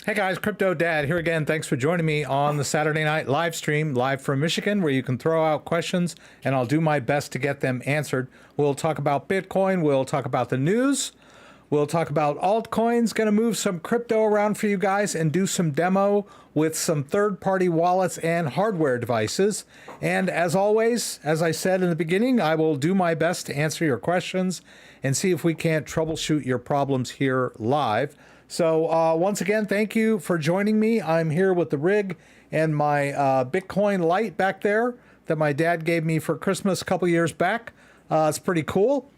Hey guys, CryptoDad here again. Thanks for joining me on the Saturday night live stream, live from Michigan, where you can throw out questions and I'll do my best to get them answered. We'll talk about Bitcoin, we'll talk about the news, we'll talk about altcoins, gonna move some crypto around for you guys and do some demo with some third-party wallets and hardware devices. And as always, as I said in the beginning, I will do my best to answer your questions and see if we can't troubleshoot your problems here live. So once again, thank you for joining me. I'm here with the rig and my Bitcoin light back there that my dad gave me for Christmas a couple years back. It's pretty cool.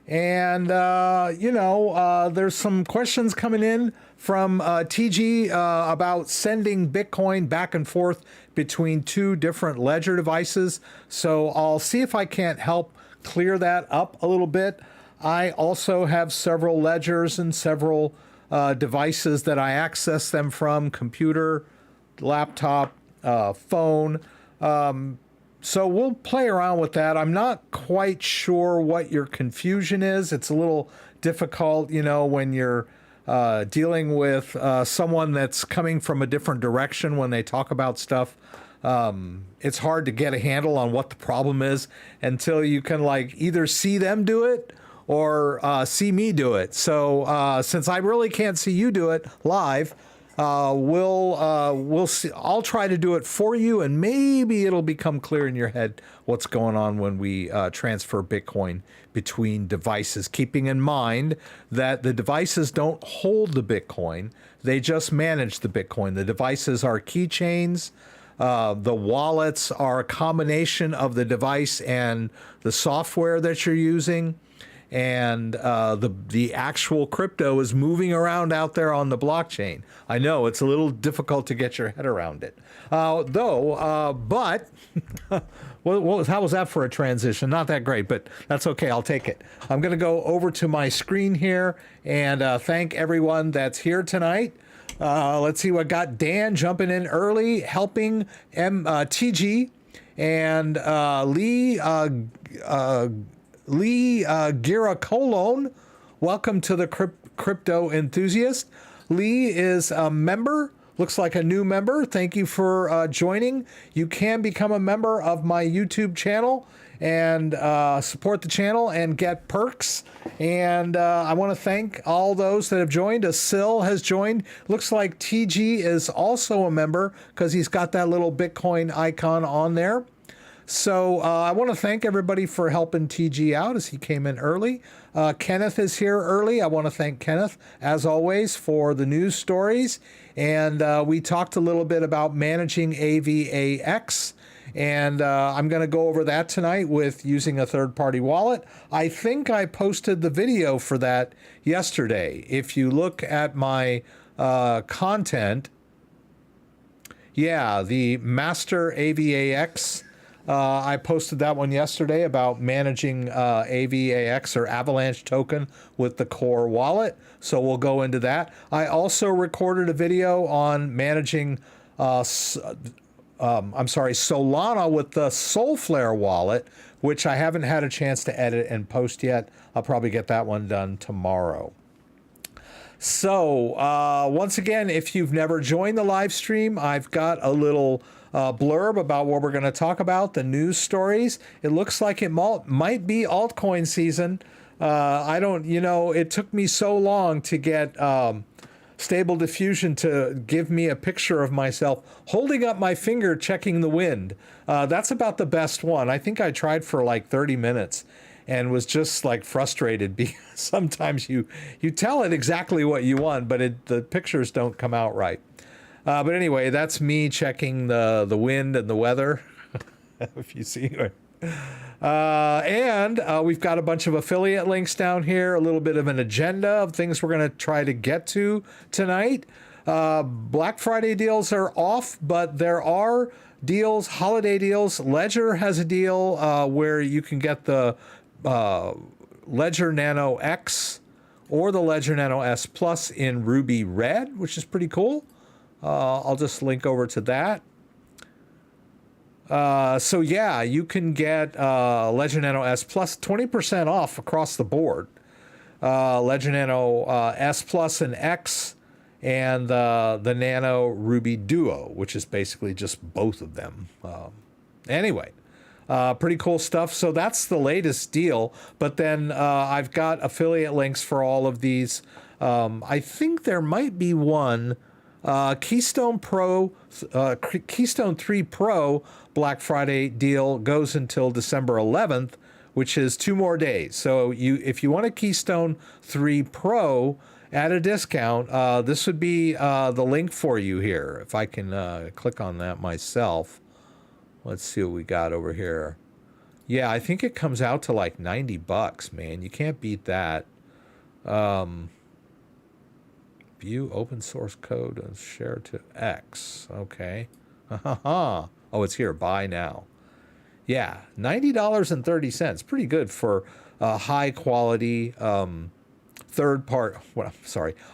And, there's some questions coming in from TG about sending Bitcoin back and forth between two different ledger devices. So I'll see if I can't help clear that up a little bit. I also have several ledgers and several devices that I access them from: computer, laptop, phone. So we'll play around with that. I'm not quite sure what your confusion is. It's a little difficult, when you're dealing with someone that's coming from a different direction when they talk about stuff. It's hard to get a handle on what the problem is until you can either see them do it or see me do it. So since I really can't see you do it live, we'll see. I'll try to do it for you, and maybe it'll become clear in your head what's going on when we transfer Bitcoin between devices, keeping in mind that the devices don't hold the Bitcoin, they just manage the Bitcoin. The devices are keychains. The wallets are a combination of the device and the software that you're using. And the actual crypto is moving around out there on the blockchain. I know it's a little difficult to get your head around it. But how was that for a transition? Not that great, but that's okay. I'll take it. I'm going to go over to my screen here and thank everyone that's here tonight. Let's see what got Dan jumping in early, helping TG and Lee Giracolone, welcome to the Crypto Enthusiast. Lee is a member, looks like a new member. Thank you for joining. You can become a member of my YouTube channel and support the channel and get perks. And I want to thank all those that have joined. Asil has joined. Looks like TG is also a member because he's got that little Bitcoin icon on there. So I want to thank everybody for helping TG out as he came in early. Kenneth is here early. I want to thank Kenneth, as always, for the news stories. And we talked a little bit about managing AVAX. And I'm going to go over that tonight with using a third-party wallet. I think I posted the video for that yesterday. If you look at my content, yeah, the Master AVAX. I posted that one yesterday about managing AVAX or Avalanche token with the Core wallet. So we'll go into that. I also recorded a video on managing, Solana with the Solflare wallet, which I haven't had a chance to edit and post yet. I'll probably get that one done tomorrow. So once again, if you've never joined the live stream, I've got a little blurb about what we're going to talk about, the news stories. It looks like it might be altcoin season. It took me so long to get Stable Diffusion to give me a picture of myself holding up my finger checking the wind. That's about the best one. I think I tried for like 30 minutes and was just frustrated because sometimes you tell it exactly what you want, but the pictures don't come out right. But anyway, that's me checking the wind and the weather, if you see it. And we've got a bunch of affiliate links down here, a little bit of an agenda of things we're going to try to get to tonight. Black Friday deals are off, but there are deals, holiday deals. Ledger has a deal where you can get the Ledger Nano X or the Ledger Nano S Plus in Ruby Red, which is pretty cool. I'll just link over to that. So yeah, you can get Ledger Nano S Plus 20% off across the board. Ledger Nano S Plus and X, and the Nano Ruby Duo, which is basically just both of them. Anyway, pretty cool stuff. So that's the latest deal. But then I've got affiliate links for all of these. I think there might be one. Keystone 3 Pro Black Friday deal goes until December 11th, which is 2 more days. So if you want a Keystone 3 Pro at a discount, this would be the link for you here. If I can click on that myself. Let's see what we got over here. Yeah, I think it comes out to like $90, man. You can't beat that. View open source code and share to X. Okay. Oh, it's here. Buy now. Yeah, $90.30. Pretty good for a high quality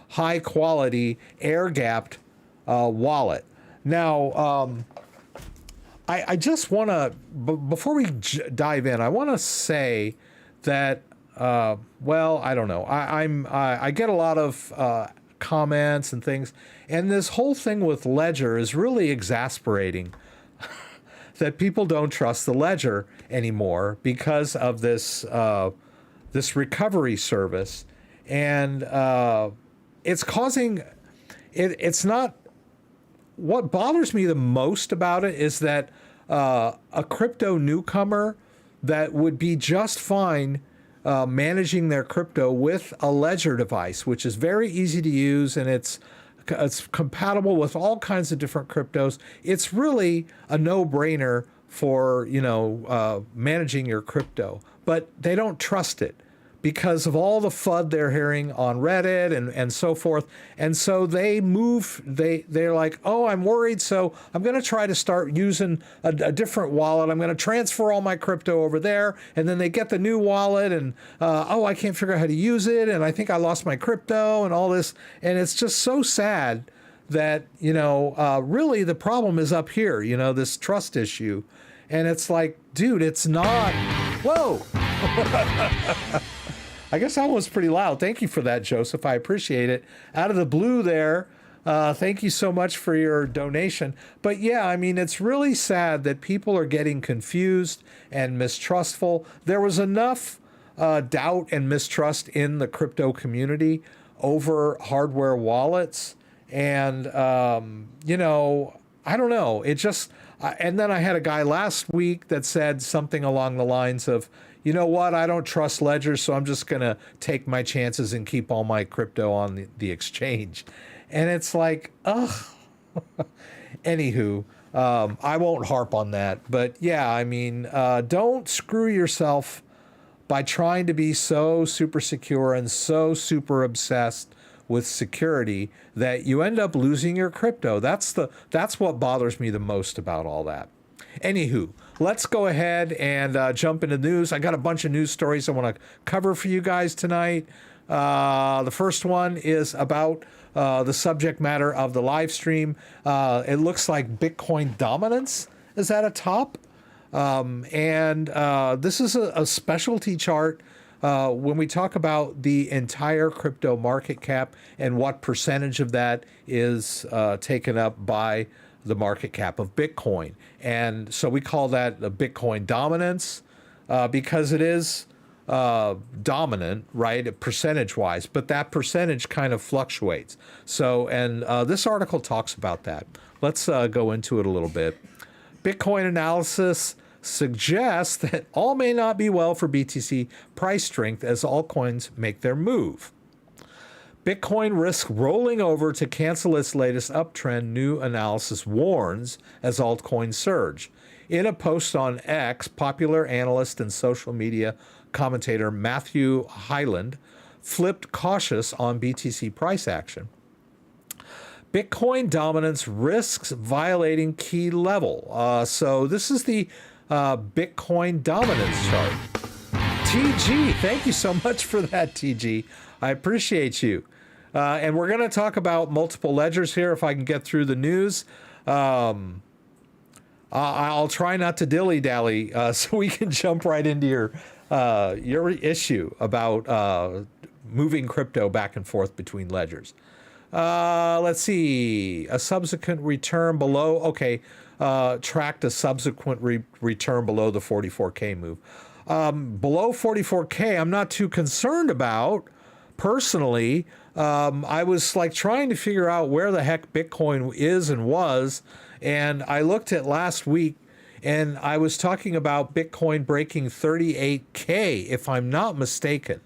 high quality air gapped wallet. Now, I just want to, before we dive in, I want to say that, well, I don't know. I get a lot of comments and things, and this whole thing with Ledger is really exasperating. That people don't trust the Ledger anymore because of this this recovery service, and it's causing it's not. What bothers me the most about it is that a crypto newcomer that would be just fine managing their crypto with a Ledger device, which is very easy to use, and it's compatible with all kinds of different cryptos. It's really a no-brainer for, managing your crypto, but they don't trust it because of all the FUD they're hearing on Reddit and so forth. And so they're like, oh, I'm worried, so I'm going to try to start using a different wallet. I'm going to transfer all my crypto over there. And then they get the new wallet and, I can't figure out how to use it. And I think I lost my crypto and all this. And it's just so sad that, really the problem is up here, this trust issue. And it's like, dude, it's not. Whoa. I guess that was pretty loud. Thank you for that, Joseph. I appreciate it. Out of the blue there, thank you so much for your donation. But yeah, I mean, it's really sad that people are getting confused and mistrustful. There was enough doubt and mistrust in the crypto community over hardware wallets. And, I don't know. It just, and then I had a guy last week that said something along the lines of, you know what, I don't trust Ledger, so I'm just going to take my chances and keep all my crypto on the exchange. And it's like, ugh. Anywho, I won't harp on that. But yeah, I mean, don't screw yourself by trying to be so super secure and so super obsessed with security that you end up losing your crypto. That's what bothers me the most about all that. Anywho, let's go ahead and jump into news. I got a bunch of news stories I want to cover for you guys tonight. The first one is about the subject matter of the live stream. It looks like Bitcoin dominance is at a top. And this is a specialty chart when we talk about the entire crypto market cap and what percentage of that is taken up by the market cap of Bitcoin. And so we call that the Bitcoin dominance because it is dominant, right, percentage-wise, but that percentage kind of fluctuates. So, and this article talks about that. Let's go into it a little bit. Bitcoin analysis suggests that all may not be well for BTC price strength as altcoins make their move. Bitcoin risks rolling over to cancel its latest uptrend, new analysis warns, as altcoins surge. In a post on X, popular analyst and social media commentator Matthew Hyland flipped cautious on BTC price action. Bitcoin dominance risks violating key level. So this is the Bitcoin dominance chart. TG, thank you so much for that, TG. I appreciate you. And we're going to talk about multiple ledgers here if I can get through the news. I'll try not to dilly-dally, so we can jump right into your issue about moving crypto back and forth between ledgers. Let's see. A subsequent return below. Okay. Tracked a subsequent return below the 44K move. Below 44K, I'm not too concerned about. Personally, I was like trying to figure out where the heck Bitcoin is and was. And I looked at last week and I was talking about Bitcoin breaking 38K, if I'm not mistaken.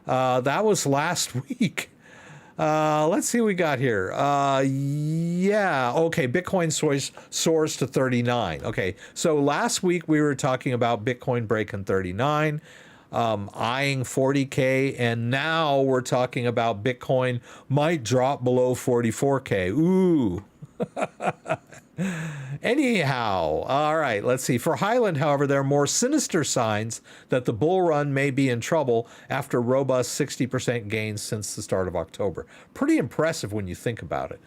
That was last week. Let's see what we got here. Yeah, okay, Bitcoin soars to 39. Okay, so last week we were talking about Bitcoin breaking 39, eyeing 40K, and now we're talking about Bitcoin might drop below 44K. Ooh. Anyhow, all right, let's see. For Highland, however, there are more sinister signs that the bull run may be in trouble after robust 60% gains since the start of October. Pretty impressive when you think about it.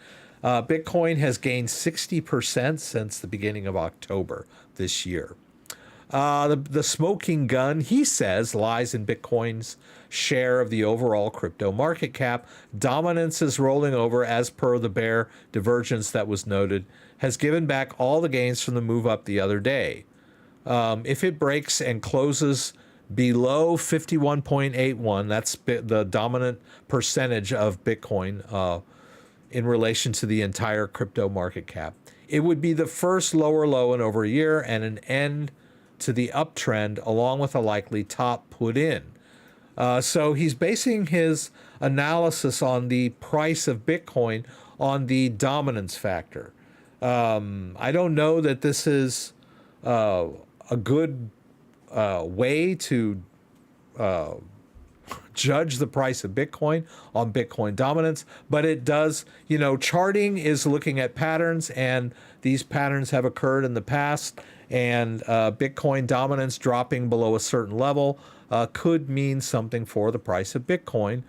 Bitcoin has gained 60% since the beginning of October this year. The smoking gun, he says, lies in Bitcoin's share of the overall crypto market cap. Dominance is rolling over as per the bear divergence that was noted, has given back all the gains from the move up the other day. If it breaks and closes below 51.81, that's the dominant percentage of Bitcoin in relation to the entire crypto market cap, it would be the first lower low in over a year and an end to the uptrend, along with a likely top put in. So he's basing his analysis on the price of Bitcoin on the dominance factor. I don't know that this is a good way to judge the price of Bitcoin on Bitcoin dominance, but it does, charting is looking at patterns, and these patterns have occurred in the past, and Bitcoin dominance dropping below a certain level could mean something for the price of Bitcoin.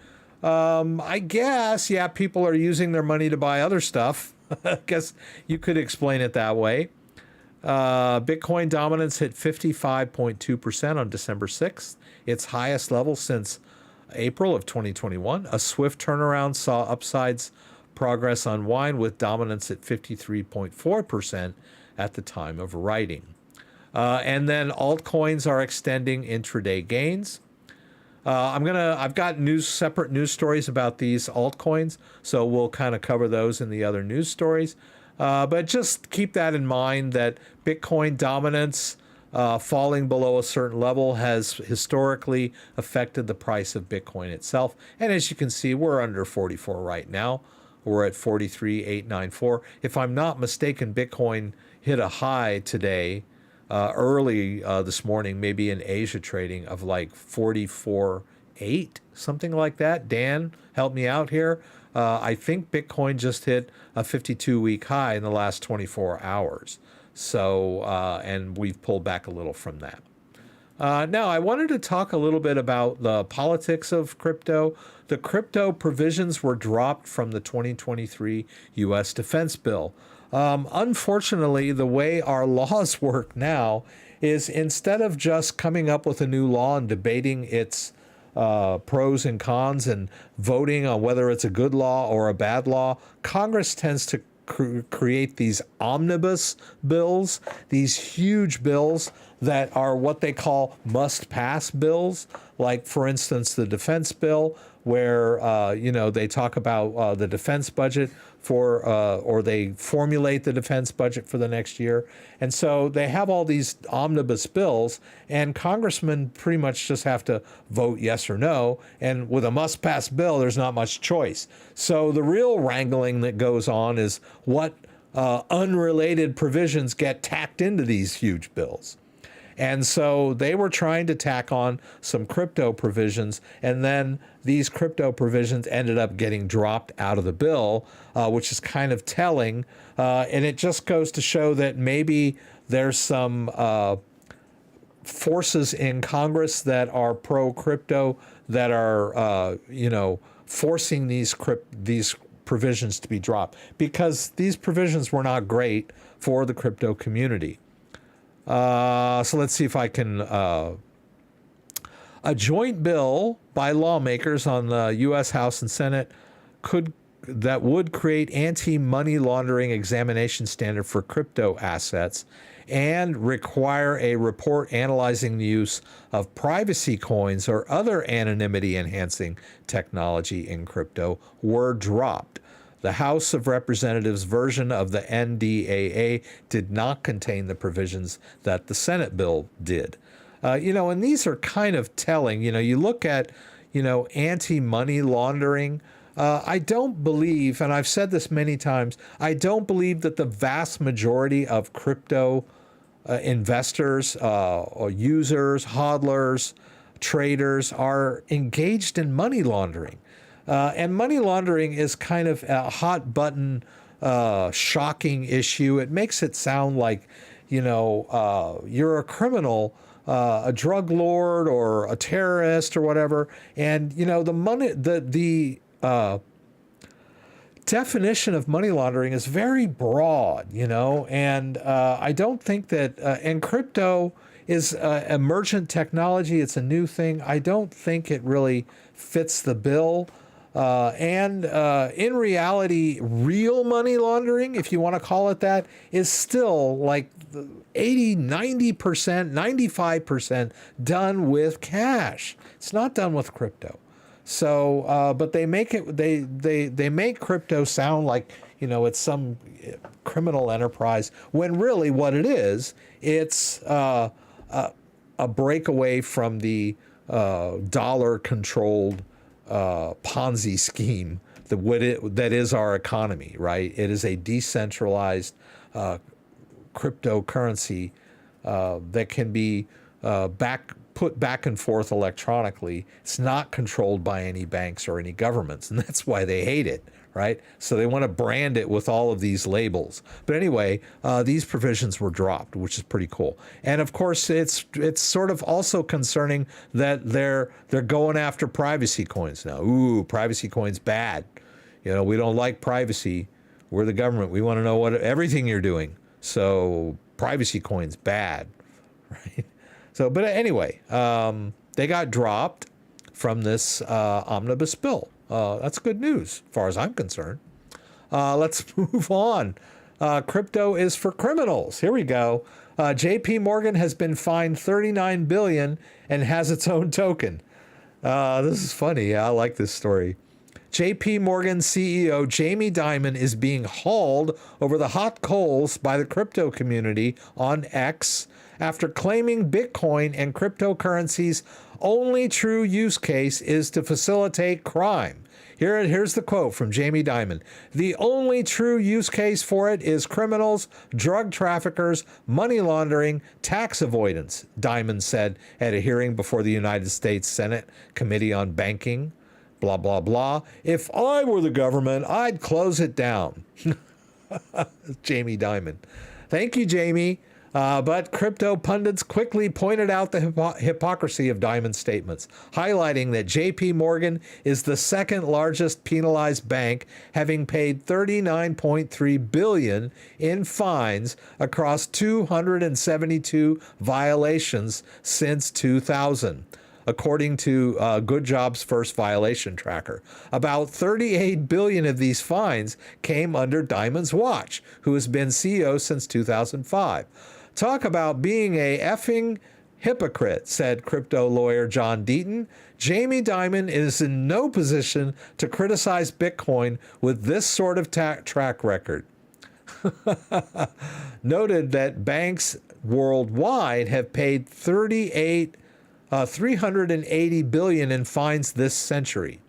I guess, yeah, people are using their money to buy other stuff. I guess you could explain it that way. Bitcoin dominance hit 55.2% on December 6th, its highest level since April of 2021. A swift turnaround saw upsides progress unwind with dominance at 53.4% at the time of writing. And then altcoins are extending intraday gains. I've got separate news stories about these altcoins, so we'll kind of cover those in the other news stories. But just keep that in mind that Bitcoin dominance falling below a certain level has historically affected the price of Bitcoin itself. And as you can see, we're under 44 right now. We're at 43,894. If I'm not mistaken, Bitcoin hit a high today, early this morning, maybe in Asia trading, of like 44.8, something like that. Dan, help me out here. I think Bitcoin just hit a 52-week high in the last 24 hours. So, and we've pulled back a little from that. Now, I wanted to talk a little bit about the politics of crypto. The crypto provisions were dropped from the 2023 U.S. defense bill. Unfortunately, the way our laws work now is instead of just coming up with a new law and debating its pros and cons and voting on whether it's a good law or a bad law, Congress tends to create these omnibus bills, these huge bills that are what they call must-pass bills, like, for instance, the defense bill, where, they talk about the defense budget or they formulate the defense budget for the next year. And so they have all these omnibus bills, and congressmen pretty much just have to vote yes or no. And with a must-pass bill, there's not much choice. So the real wrangling that goes on is what unrelated provisions get tacked into these huge bills. And so they were trying to tack on some crypto provisions, and then these crypto provisions ended up getting dropped out of the bill, which is kind of telling. And it just goes to show that maybe there's some forces in Congress that are pro-crypto that are, forcing these provisions to be dropped, because these provisions were not great for the crypto community. So let's see if I can. A joint bill by lawmakers on the U.S. House and Senate that would create anti-money laundering examination standard for crypto assets and require a report analyzing the use of privacy coins or other anonymity-enhancing technology in crypto were dropped. The House of Representatives version of the NDAA did not contain the provisions that the Senate bill did. And these are kind of telling. You look at, anti-money laundering. I don't believe, and I've said this many times, I don't believe that the vast majority of crypto investors or users, hodlers, traders are engaged in money laundering. And money laundering is kind of a hot button, shocking issue. It makes it sound like, you're a criminal, a drug lord or a terrorist or whatever. And, the money, the definition of money laundering is very broad, and I don't think that, and crypto is emergent technology. It's a new thing. I don't think it really fits the bill. And in reality, real money laundering, if you want to call it that, is still like 80, 90%, 95% done with cash. It's not done with crypto. So, but they make it, they make crypto sound like, it's some criminal enterprise, when really what it is, it's a breakaway from the dollar-controlled Ponzi scheme that is our economy, right? It is a decentralized cryptocurrency that can be put back and forth electronically. It's not controlled by any banks or any governments, and that's why they hate it, right? So they want to brand it with all of these labels. But anyway, these provisions were dropped, which is pretty cool. And of course, it's sort of also concerning that they're going after privacy coins now. Ooh, privacy coins bad. We don't like privacy. We're the government. We want to know everything you're doing. So privacy coins bad, right? So, but anyway, they got dropped from this omnibus bill. That's good news, as far as I'm concerned. Let's move on. Crypto is for criminals. Here we go. J.P. Morgan has been fined $39 billion and has its own token. This is funny. I like this story. J.P. Morgan CEO Jamie Dimon is being hauled over the hot coals by the crypto community on X after claiming Bitcoin and cryptocurrency's only true use case is to facilitate crime. Here's the quote from Jamie Dimon. The only true use case for it is criminals, drug traffickers, money laundering, tax avoidance, Dimon said at a hearing before the United States Senate Committee on Banking. Blah, blah, blah. If I were the government, I'd close it down. Jamie Dimon. Thank you, Jamie. But crypto pundits quickly pointed out the hypocrisy of Dimon's statements, highlighting that J.P. Morgan is the second largest penalized bank, having paid $39.3 billion in fines across 272 violations since 2000. According to Good Jobs First Violation Tracker. About $38 billion of these fines came under Dimon's watch, who has been CEO since 2005. Talk about being a effing hypocrite, said crypto lawyer John Deaton. Jamie Dimon is in no position to criticize Bitcoin with this sort of track record. Noted that banks worldwide have paid $380 billion in fines this century.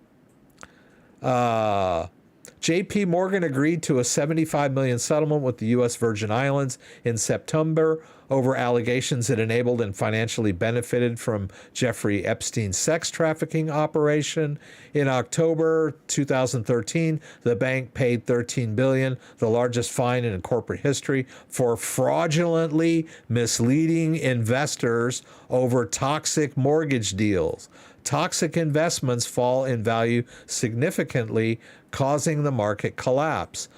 J.P. Morgan agreed to a $75 million settlement with the U.S. Virgin Islands in September over allegations it enabled and financially benefited from Jeffrey Epstein's sex trafficking operation. In October 2013, the bank paid $13 billion, the largest fine in corporate history, for fraudulently misleading investors over toxic mortgage deals. Toxic investments fall in value significantly, causing the market collapse.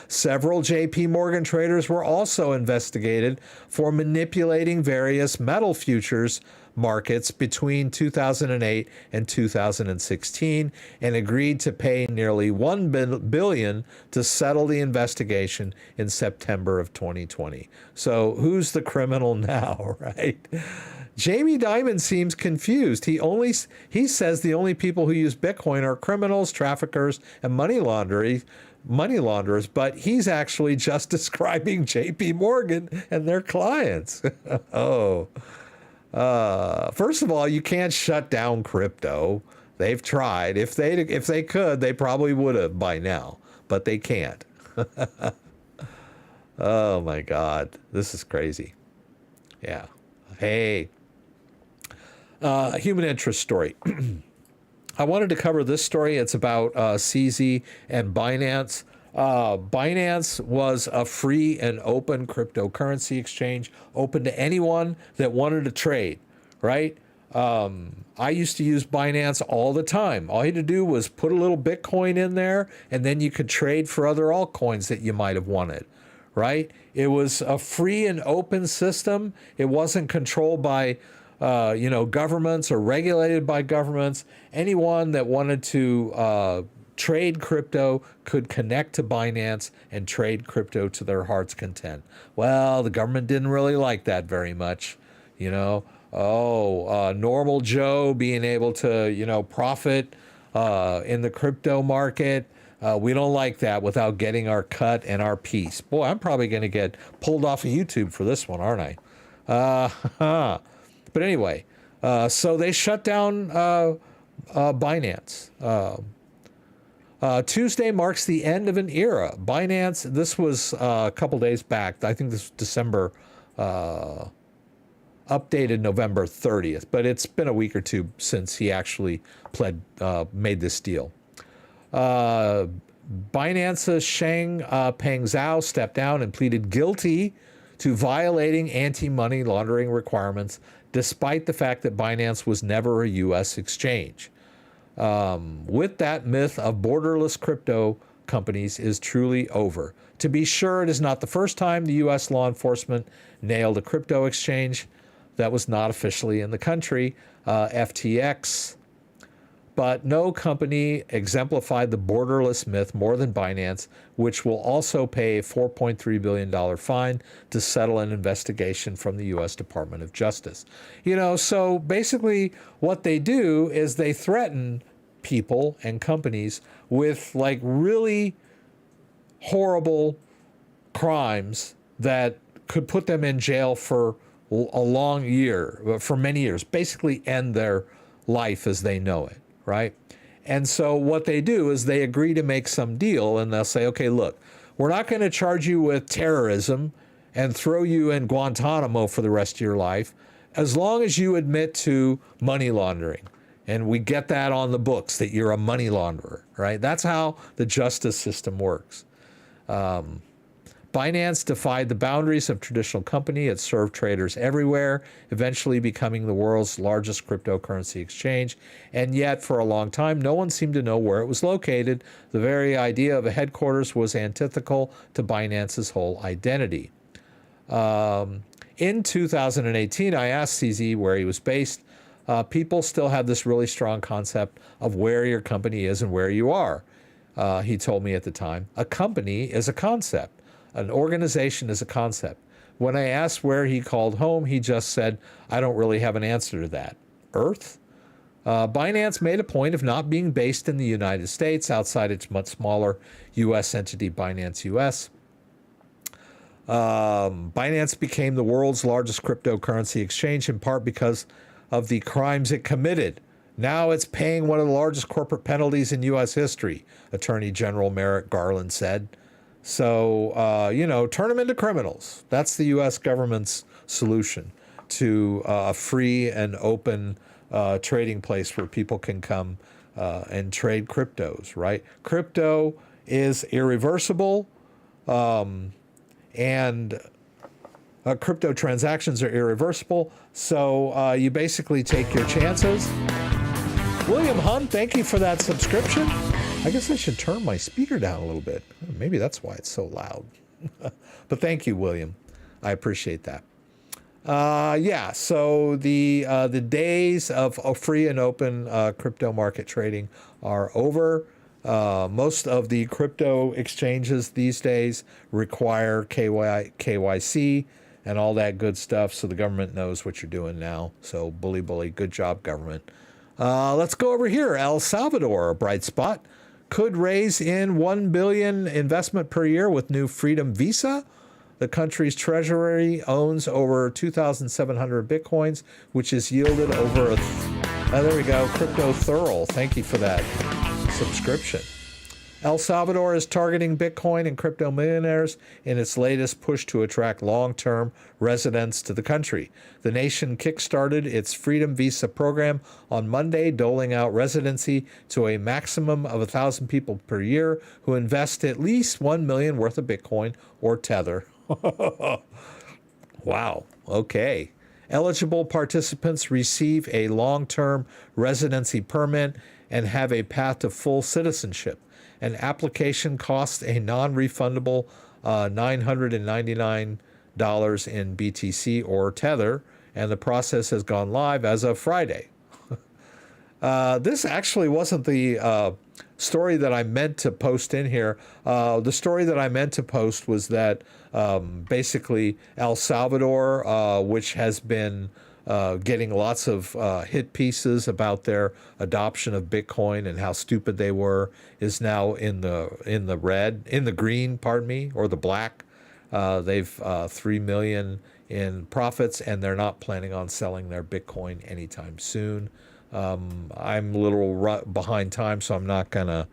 Several JP Morgan traders were also investigated for manipulating various metal futures markets between 2008 and 2016 and agreed to pay nearly $1 billion to settle the investigation in September of 2020. So who's the criminal now, right? Jamie Dimon seems confused. He says the only people who use Bitcoin are criminals, traffickers, and money launderers, but he's actually just describing JP Morgan and their clients. First of all, you can't shut down crypto. They've tried. If they could, they probably would have by now, but they can't. Oh my God, this is crazy. Yeah. Hey, human interest story. I wanted to cover this story. It's about CZ and Binance. Binance was a free and open cryptocurrency exchange, open to anyone that wanted to trade, right? I used to use Binance all the time. All you had to do was put a little Bitcoin in there, and then you could trade for other altcoins that you might have wanted, right? It was a free and open system. It wasn't controlled by governments or regulated by governments. Anyone that wanted to trade crypto could connect to Binance and trade crypto to their heart's content. Well, the government didn't really like that very much, normal Joe being able to, profit in the crypto market. We don't like that without getting our cut and our piece. Boy, I'm probably going to get pulled off of YouTube for this one, aren't I? But anyway, so they shut down Binance. Tuesday marks the end of an era. Binance, this was a couple days back. I think this was December, updated November 30th, but it's been a week or two since he actually made this deal. Binance's Sheng Peng Zhao stepped down and pleaded guilty to violating anti-money laundering requirements, despite the fact that Binance was never a U.S. exchange. With that, myth of borderless crypto companies is truly over. To be sure, it is not the first time the U.S. law enforcement nailed a crypto exchange that was not officially in the country, FTX. But no company exemplified the borderless myth more than Binance, which will also pay a $4.3 billion fine to settle an investigation from the U.S. Department of Justice. So basically what they do is they threaten people and companies with like really horrible crimes that could put them in jail for a long year, for many years, basically end their life as they know it. Right? And so what they do is they agree to make some deal, and they'll say, okay, look, we're not going to charge you with terrorism and throw you in Guantanamo for the rest of your life, as long as you admit to money laundering. And we get that on the books that you're a money launderer, right? That's how the justice system works. Binance defied the boundaries of traditional company. It served traders everywhere, eventually becoming the world's largest cryptocurrency exchange. And yet, for a long time, no one seemed to know where it was located. The very idea of a headquarters was antithetical to Binance's whole identity. In 2018, I asked CZ where he was based. People still have this really strong concept of where your company is and where you are. He told me at the time, a company is a concept. An organization is a concept. When I asked where he called home, he just said, I don't really have an answer to that. Earth? Binance made a point of not being based in the United States outside its much smaller U.S. entity, Binance US. Binance became the world's largest cryptocurrency exchange in part because of the crimes it committed. Now it's paying one of the largest corporate penalties in U.S. history, Attorney General Merrick Garland said. So, turn them into criminals. That's the U.S. government's solution to a free and open trading place where people can come and trade cryptos, right? Crypto is irreversible, and crypto transactions are irreversible. So you basically take your chances. William Hunt, thank you for that subscription. I guess I should turn my speaker down a little bit. Maybe that's why it's so loud. But thank you, William. I appreciate that. Yeah, so the days of free and open crypto market trading are over. Most of the crypto exchanges these days require KYC and all that good stuff, so the government knows what you're doing now. So bully, good job, government. Let's go over here. El Salvador, a bright spot, could raise in $1 billion investment per year with new Freedom Visa. The country's treasury owns over 2,700 Bitcoins, which has yielded over there we go, Crypto Thorough. Thank you for that subscription. El Salvador is targeting Bitcoin and crypto millionaires in its latest push to attract long-term residents to the country. The nation kickstarted its Freedom Visa program on Monday, doling out residency to a maximum of 1,000 people per year who invest at least $1 million worth of Bitcoin or Tether. Wow. Okay. Eligible participants receive a long-term residency permit and have a path to full citizenship. An application costs a non-refundable $999 in BTC or Tether, and the process has gone live as of Friday. This actually wasn't the story that I meant to post in here. The story that I meant to post was that basically El Salvador, which has been getting lots of hit pieces about their adoption of Bitcoin and how stupid they were, is now in the green, pardon me, or the black. They've 3 million in profits, and they're not planning on selling their Bitcoin anytime soon. I'm a little behind time, so I'm not gonna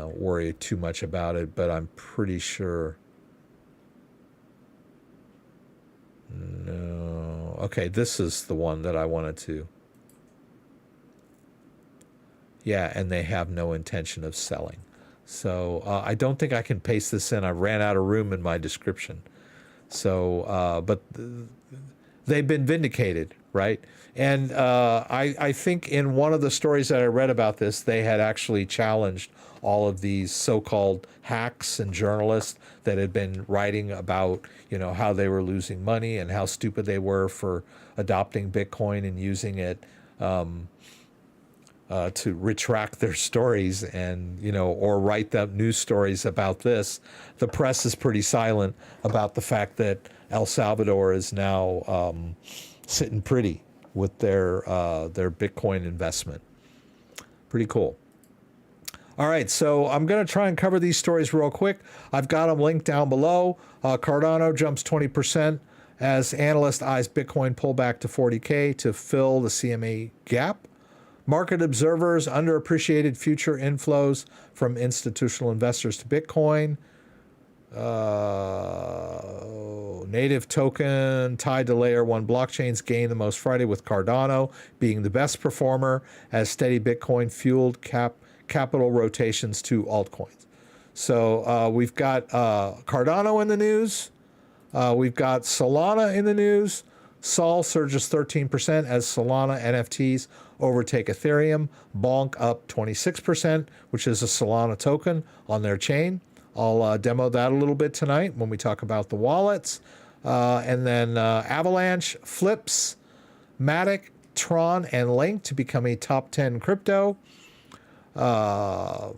worry too much about it, but I'm pretty sure. No. Okay, this is the one that I wanted to. Yeah, and they have no intention of selling. So I don't think I can paste this in. I ran out of room in my description. So, but they've been vindicated, right? And I think in one of the stories that I read about this, they had actually challenged all of these so-called hacks and journalists that had been writing about, how they were losing money and how stupid they were for adopting Bitcoin and using it to retract their stories and, or write them news stories about this. The press is pretty silent about the fact that El Salvador is now sitting pretty with their Bitcoin investment. Pretty cool. All right, so I'm going to try and cover these stories real quick. I've got them linked down below. Cardano jumps 20% as analyst eyes Bitcoin pull back to 40K to fill the CME gap. Market observers underappreciated future inflows from institutional investors to Bitcoin. Native token tied to layer 1 blockchains gained the most Friday, with Cardano being the best performer as steady Bitcoin fueled capital rotations to altcoins. So we've got Cardano in the news. We've got Solana in the news. Sol surges 13% as Solana NFTs overtake Ethereum. Bonk up 26%, which is a Solana token on their chain. I'll demo that a little bit tonight when we talk about the wallets. And then Avalanche flips Matic, Tron, and Link to become a top 10 crypto. AVAX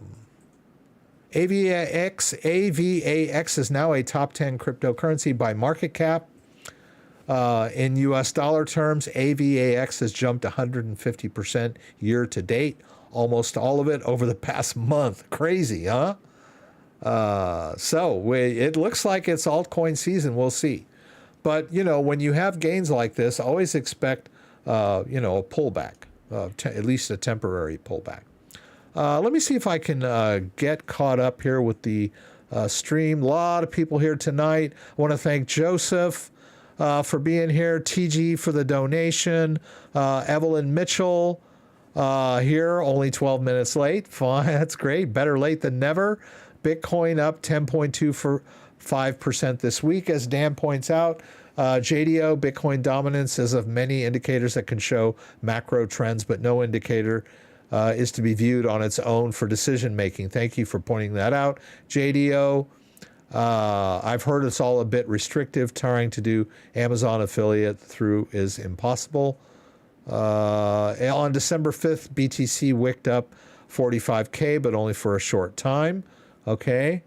is now a top 10 cryptocurrency by market cap. In US dollar terms, AVAX has jumped 150% year to date, almost all of it over the past month. Crazy, huh? So it looks like it's altcoin season. We'll see. But, when you have gains like this, always expect, a pullback, at least a temporary pullback. Let me see if I can get caught up here with the stream. A lot of people here tonight. I want to thank Joseph for being here, TG for the donation, Evelyn Mitchell here, only 12 minutes late. Fine, that's great. Better late than never. Bitcoin up 10.25% this week, as Dan points out. JDO, Bitcoin dominance is of many indicators that can show macro trends, but no indicator is to be viewed on its own for decision making. Thank you for pointing that out. JDO, I've heard it's all a bit restrictive. Trying to do Amazon affiliate through is impossible. On December 5th, BTC wicked up 45K, but only for a short time. Okay.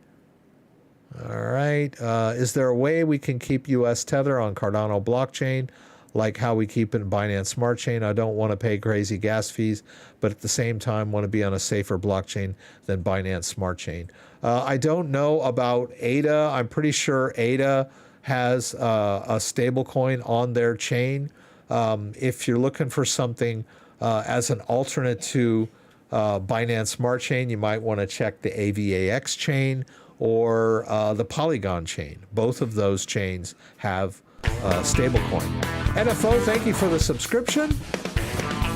All right. Is there a way we can keep US Tether on Cardano blockchain, like how we keep it in Binance Smart Chain? I don't want to pay crazy gas fees, but at the same time want to be on a safer blockchain than Binance Smart Chain. I don't know about ADA. I'm pretty sure ADA has a stable coin on their chain. If you're looking for something as an alternate to Binance Smart Chain, you might want to check the AVAX chain or the Polygon chain. Both of those chains have stablecoin. NFO, thank you for the subscription.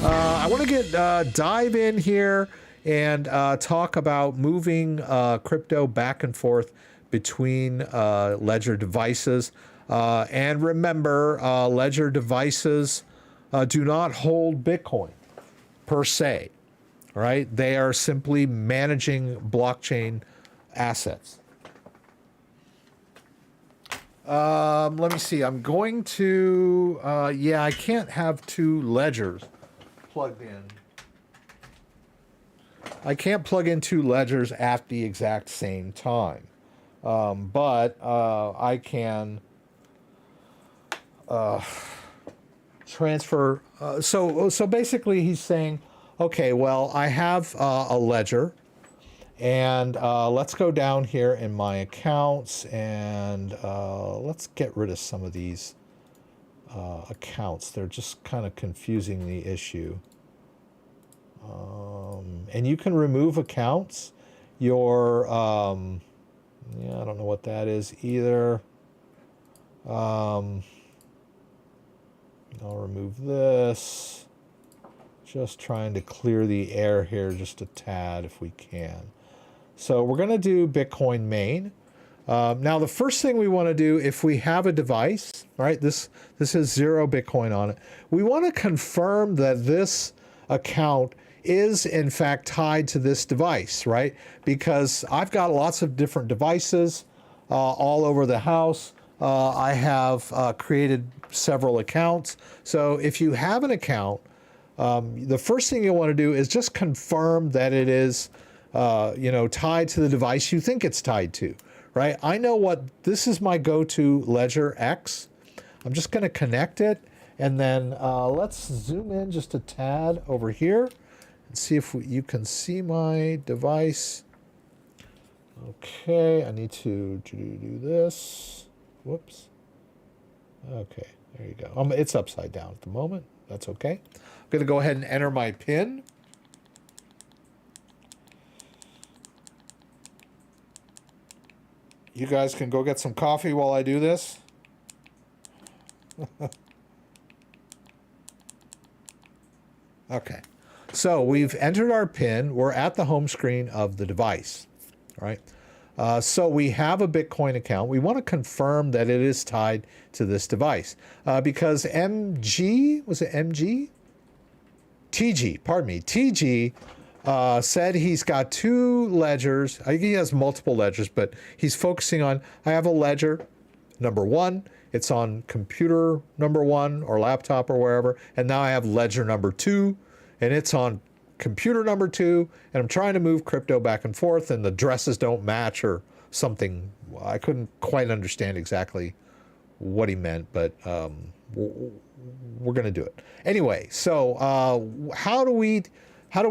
I want to get dive in here and talk about moving crypto back and forth between Ledger devices. And remember, Ledger devices do not hold Bitcoin per se, right? They are simply managing blockchain assets. Let me see. I'm going to, yeah, I can't have two ledgers plugged in. I can't plug in two ledgers at the exact same time. But I can transfer. So basically he's saying, okay, well, I have a ledger. And let's go down here in my accounts and let's get rid of some of these accounts. They're just kind of confusing the issue. And you can remove accounts. Your, yeah, I don't know what that is either. I'll remove this. Just trying to clear the air here just a tad if we can. So we're going to do Bitcoin main. Now, the first thing we want to do, if we have a device, right, this has 0 Bitcoin on it. We want to confirm that this account is in fact tied to this device, right? Because I've got lots of different devices all over the house. I have created several accounts. So if you have an account, the first thing you want to do is just confirm that it is tied to the device you think it's tied to, right? I know what, this is my go-to Ledger X. I'm just going to connect it, and then let's zoom in just a tad over here and see if you can see my device. Okay, I need to do this. Whoops. Okay, there you go. It's upside down at the moment. That's okay. I'm going to go ahead and enter my PIN. You guys can go get some coffee while I do this. Okay. So we've entered our PIN. We're at the home screen of the device. All right. So we have a Bitcoin account. We want to confirm that it is tied to this device because MG, was it MG? TG, pardon me. TG said he's got 2 ledgers. I think he has multiple ledgers, but he's focusing on, I have a ledger, number 1. It's on computer number 1 or laptop or wherever. And now I have ledger number 2, and it's on computer number 2. And I'm trying to move crypto back and forth, and the addresses don't match or something. I couldn't quite understand exactly what he meant, but we're going to do it. Anyway, so how do we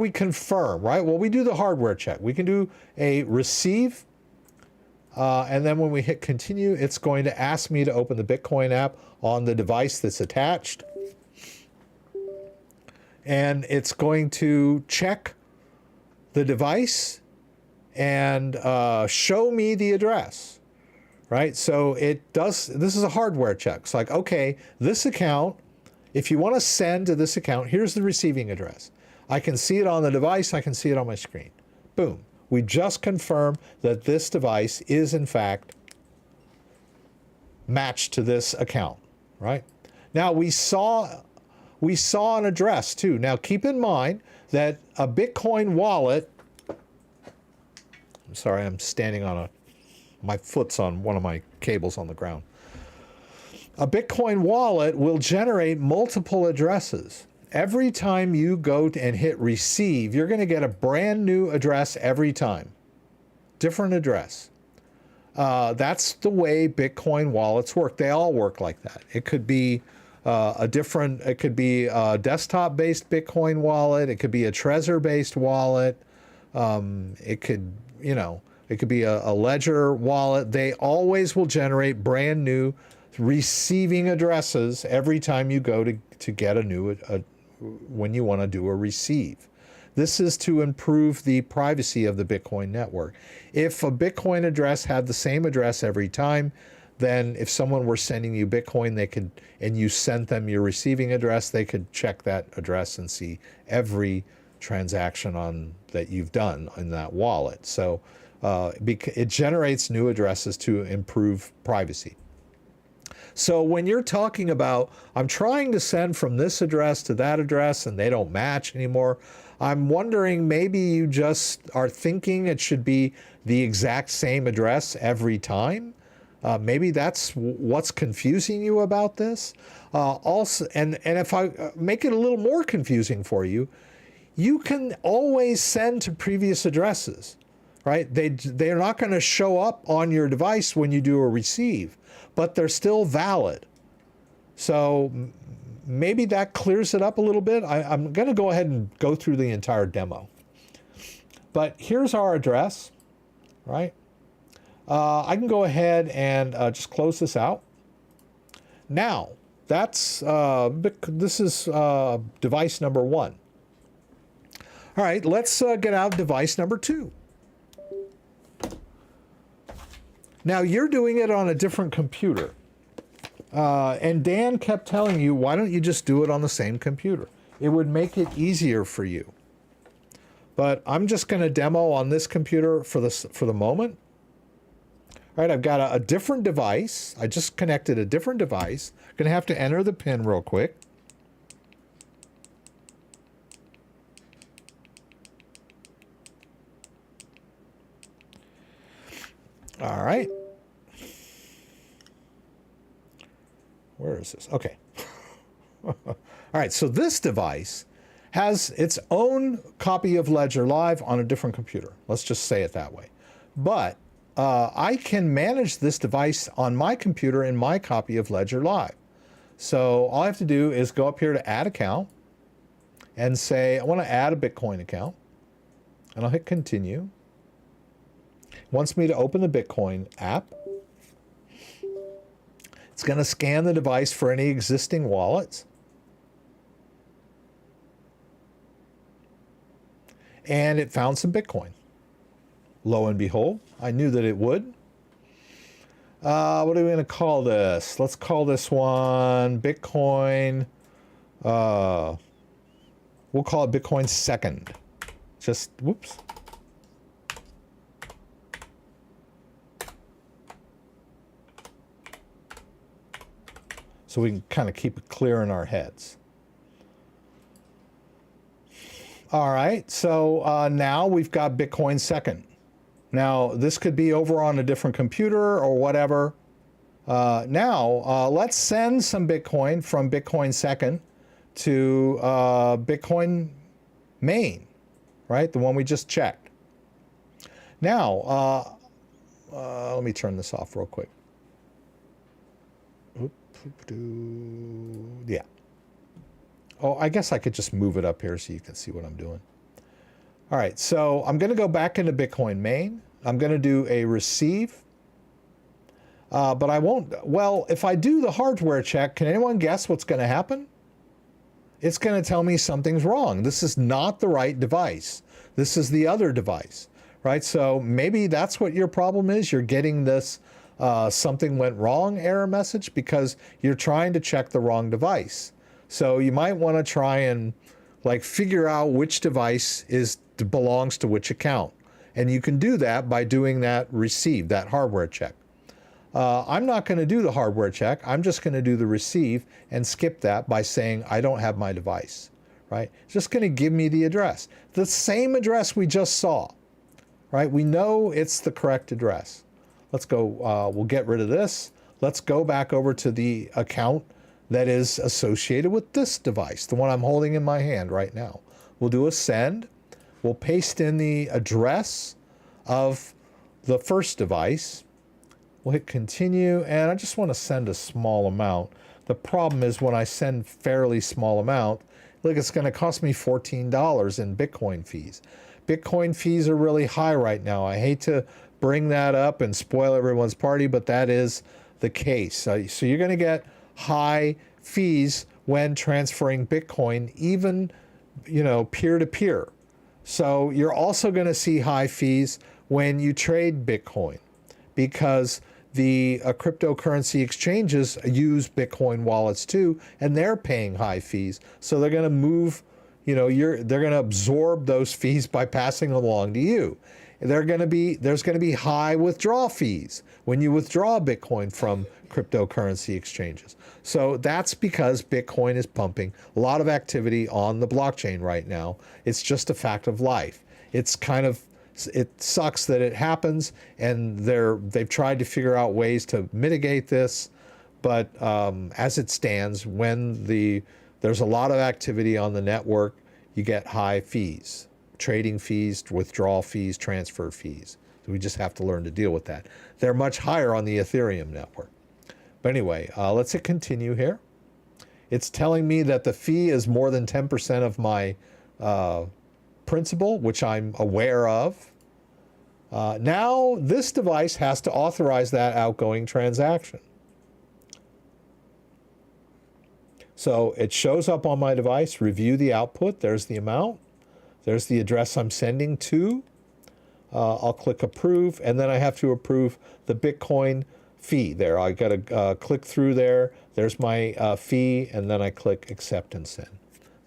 confirm, right? Well, we do the hardware check. We can do a receive, and then when we hit continue, it's going to ask me to open the Bitcoin app on the device that's attached. And it's going to check the device and show me the address, right? So it does, this is a hardware check. It's like, okay, this account, if you want to send to this account, here's the receiving address. I can see it on the device. I can see it on my screen. Boom. We just confirmed that this device is in fact matched to this account. right? Now we saw an address too. Now keep in mind that a Bitcoin wallet, I'm sorry, I'm standing on my foot's on one of my cables on the ground. A Bitcoin wallet will generate multiple addresses. Every time you go and hit receive, you're going to get a brand new address every time. Different address. That's the way Bitcoin wallets work. They all work like that. It could be a desktop-based Bitcoin wallet. It could be a Trezor-based wallet. It could be a Ledger wallet. They always will generate brand new receiving addresses every time you go to get a new when you want to do a receive. This is to improve the privacy of the Bitcoin network. If a Bitcoin address had the same address every time, then if someone were sending you Bitcoin, and you sent them your receiving address, they could check that address and see every transaction that you've done in that wallet. So it generates new addresses to improve privacy. So when you're talking about, I'm trying to send from this address to that address and they don't match anymore, I'm wondering maybe you just are thinking it should be the exact same address every time. Maybe that's what's confusing you about this. Also, and if I make it a little more confusing for you, you can always send to previous addresses, right? They're not going to show up on your device when you do a receive, but they're still valid. So maybe that clears it up a little bit. I'm going to go ahead and go through the entire demo. But here's our address, right? I can go ahead and just close this out. Now, this is device number 1. All right, let's get out device number 2. Now, you're doing it on a different computer. And Dan kept telling you, why don't you just do it on the same computer? It would make it easier for you. But I'm just going to demo on this computer for the moment. All right, I've got a different device. I just connected a different device. I'm going to have to enter the PIN real quick. All right. Where is this? Okay. All right, so this device has its own copy of Ledger Live on a different computer. Let's just say it that way. But I can manage this device on my computer in my copy of Ledger Live. So all I have to do is go up here to Add Account and say, I want to add a Bitcoin account. And I'll hit Continue. It wants me to open the Bitcoin app. It's going to scan the device for any existing wallets. And it found some Bitcoin. Lo and behold, I knew that it would. What are we going to call this? Let's call this one Bitcoin. We'll call it Bitcoin second. Just, whoops. So we can kind of keep it clear in our heads. All right, so now we've got Bitcoin second. Now, this could be over on a different computer or whatever. Now, let's send some Bitcoin from Bitcoin second to Bitcoin main, right? The one we just checked. Now, let me turn this off real quick. Yeah. Oh, I guess I could just move it up here so you can see what I'm doing. All right, so I'm going to go back into Bitcoin main. I'm going to do a receive. But I won't. Well, if I do the hardware check, can anyone guess what's going to happen? It's going to tell me something's wrong. This is not the right device. This is the other device, right? So maybe that's what your problem is. You're getting this something went wrong error message because you're trying to check the wrong device. So you might want to try and figure out which device belongs to which account. And you can do that by doing that receive, that hardware check. I'm not going to do the hardware check. I'm just going to do the receive and skip that by saying I don't have my device, right? It's just going to give me the address. The same address we just saw, right? We know it's the correct address. Let's go, we'll get rid of this. Let's go back over to the account that is associated with this device, the one I'm holding in my hand right now. We'll do a send. We'll paste in the address of the first device. We'll hit continue, and I just want to send a small amount. The problem is when I send fairly small amount, look, it's going to cost me $14 in Bitcoin fees. Bitcoin fees are really high right now. I hate to bring that up and spoil everyone's party, but that is the case. So you're going to get high fees when transferring Bitcoin, even, you know, peer-to-peer. So you're also going to see high fees when you trade Bitcoin, because the cryptocurrency exchanges use Bitcoin wallets too, and they're paying high fees. So they're going to move, you know, they're going to absorb those fees by passing along to you. There's going to be high withdrawal fees when you withdraw Bitcoin from cryptocurrency exchanges. So that's because Bitcoin is pumping a lot of activity on the blockchain right now. It's just a fact of life. It's kind of, it sucks that it happens, and they've tried to figure out ways to mitigate this, but as it stands, when there's a lot of activity on the network, you get high fees, trading fees, withdrawal fees, transfer fees. So we just have to learn to deal with that. They're much higher on the Ethereum network. But anyway, let's hit continue here. It's telling me that the fee is more than 10% of my principal, which I'm aware of. Now this device has to authorize that outgoing transaction. So it shows up on my device, review the output, there's the amount, there's the address I'm sending to. I'll click approve, and then I have to approve the Bitcoin fee there. I got to click through there, there's my fee, and then I click accept and send.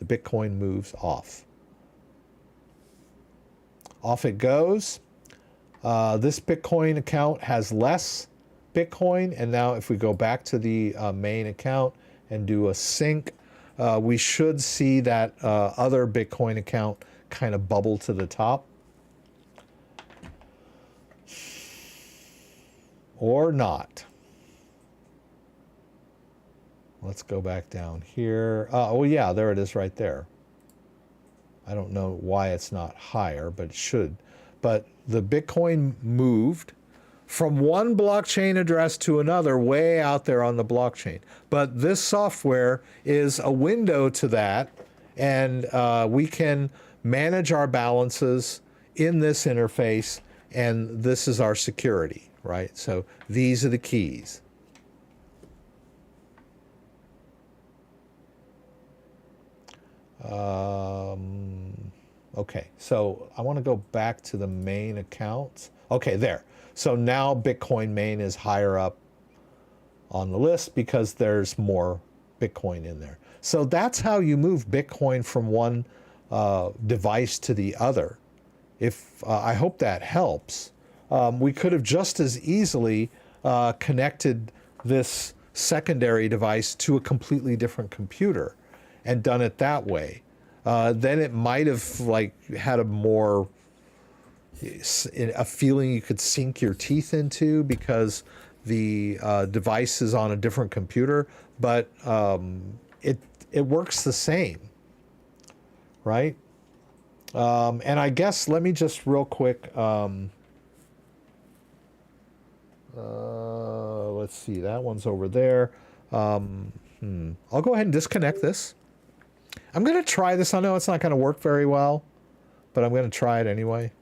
The Bitcoin moves off. Off it goes. This Bitcoin account has less Bitcoin, and now if we go back to the main account and do a sync, we should see that other Bitcoin account kind of bubble to the top. Or not. Let's go back down here. Oh yeah, there it is right there. I don't know why it's not higher, but it should. But the Bitcoin moved from one blockchain address to another way out there on the blockchain. But this software is a window to that, and we can manage our balances in this interface, and this is our security, right? So these are the keys. Okay, so I want to go back to the main account. Okay, there. So now Bitcoin main is higher up on the list because there's more Bitcoin in there. So that's how you move Bitcoin from one device to the other. I hope that helps. We could have just as easily connected this secondary device to a completely different computer and done it that way. Then it might have had a feeling you could sink your teeth into because the device is on a different computer, but it works the same, right? And I guess let me just real quick, let's see, that one's over there. I'll go ahead and disconnect this. I'm going to try this. I know it's not going to work very well, but I'm going to try it anyway.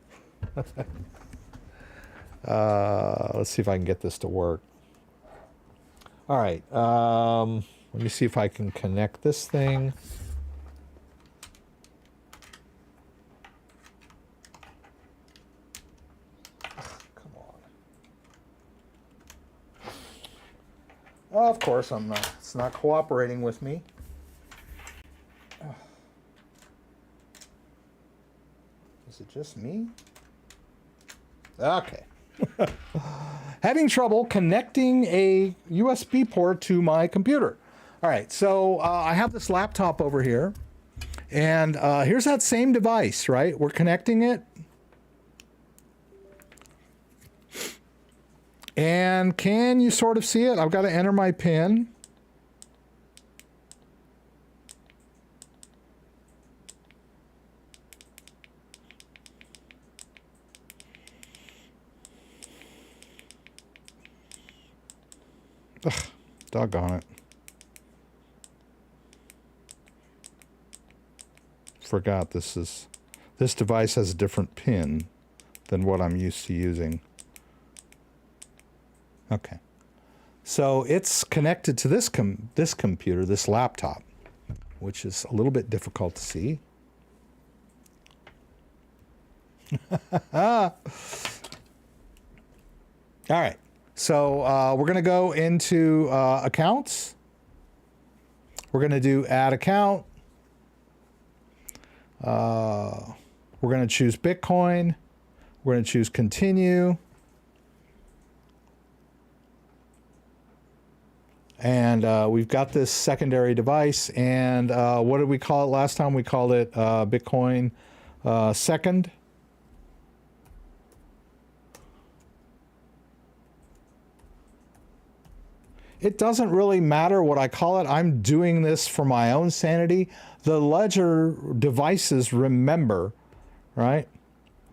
Let's see if I can get this to work. All right. Let me see if I can connect this thing. Come on. Oh, of course, it's not cooperating with me. Is it just me? Okay. Having trouble connecting a USB port to my computer. All right, so I have this laptop over here, and here's that same device, right? We're connecting it. And can you sort of see it? I've got to enter my PIN. Ugh, doggone it. Forgot this device has a different pin than what I'm used to using. Okay. So it's connected to this computer, this laptop, which is a little bit difficult to see. All right. So we're going to go into accounts. We're going to do add account. We're going to choose Bitcoin. We're going to choose continue. And we've got this secondary device. And what did we call it last time? We called it Bitcoin second. It doesn't really matter what I call it. I'm doing this for my own sanity. The ledger devices remember, right?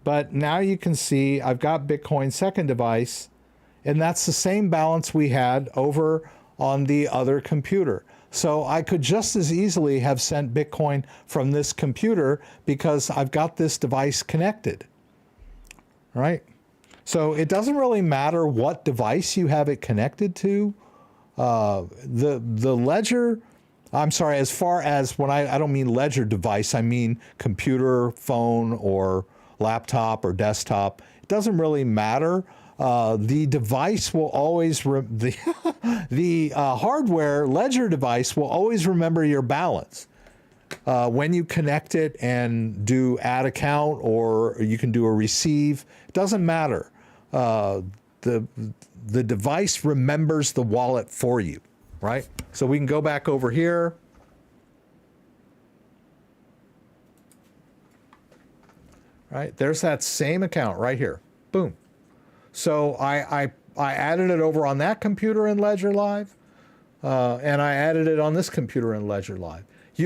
But now you can see I've got Bitcoin second device, and that's the same balance we had over on the other computer. So I could just as easily have sent Bitcoin from this computer because I've got this device connected, right? So it doesn't really matter what device you have it connected to. The ledger, I'm sorry, as far as when I don't mean ledger device, I mean computer, phone, or laptop or desktop. It doesn't really matter. The device will always, the hardware ledger device will always remember your balance. When you connect it and do add account, or you can do a receive, it doesn't matter. The device remembers the wallet for you, right? So we can go back over here. Right, there's that same account right here. Boom. So I added it over on that computer in Ledger Live, and I added it on this computer in Ledger Live.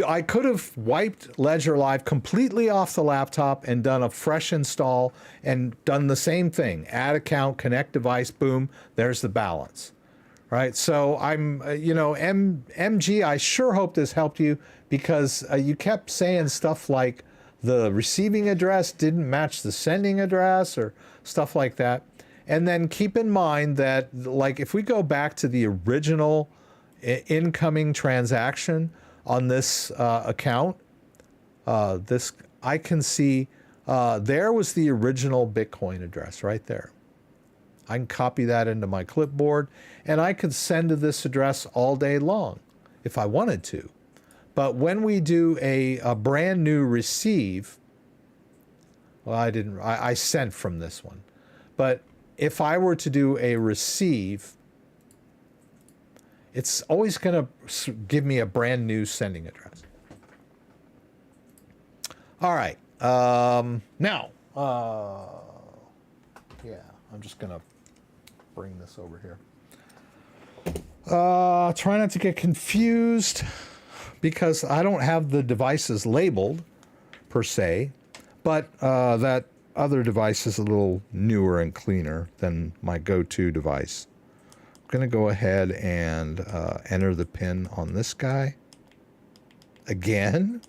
I could have wiped Ledger Live completely off the laptop and done a fresh install and done the same thing. Add account, connect device, boom, there's the balance. Right? So I'm, MG, I sure hope this helped you, because you kept saying stuff like the receiving address didn't match the sending address or stuff like that. And then keep in mind that, like, if we go back to the original incoming transaction on this account, I can see there was the original Bitcoin address right there. I can copy that into my clipboard, and I could send to this address all day long if I wanted to. But when we do a brand new receive, well, I sent from this one. But if I were to do a receive, it's always going to give me a brand new sending address. All right. Now, yeah, I'm just going to bring this over here. Try not to get confused, because I don't have the devices labeled per se, but that other device is a little newer and cleaner than my go-to device. I'm going to go ahead and enter the PIN on this guy. Again,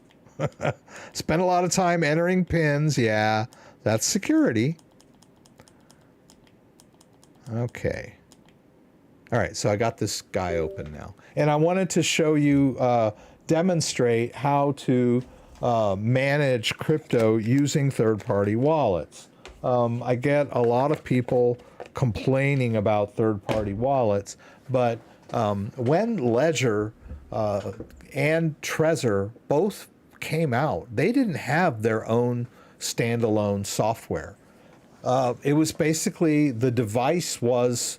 spent a lot of time entering PINs. Yeah, that's security. Okay. All right, so I got this guy open now. And I wanted to show you, demonstrate how to manage crypto using third-party wallets. I get a lot of people complaining about third-party wallets, but when Ledger and Trezor both came out, they didn't have their own standalone software. It was basically the device was,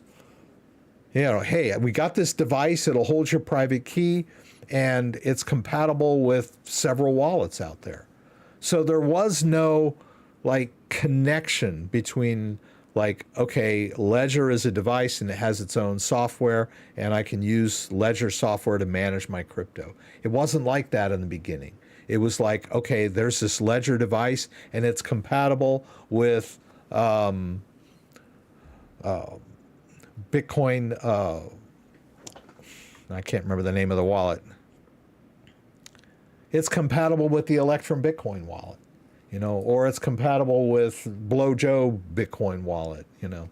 hey, we got this device, it'll hold your private key, and it's compatible with several wallets out there. So there was no like connection between like, okay, Ledger is a device and it has its own software, and I can use Ledger software to manage my crypto. It wasn't like that in the beginning. It was like, okay, there's this Ledger device and it's compatible with Bitcoin. I can't remember the name of the wallet. It's compatible with the Electrum Bitcoin wallet, or it's compatible with Blowjoe Bitcoin wallet, and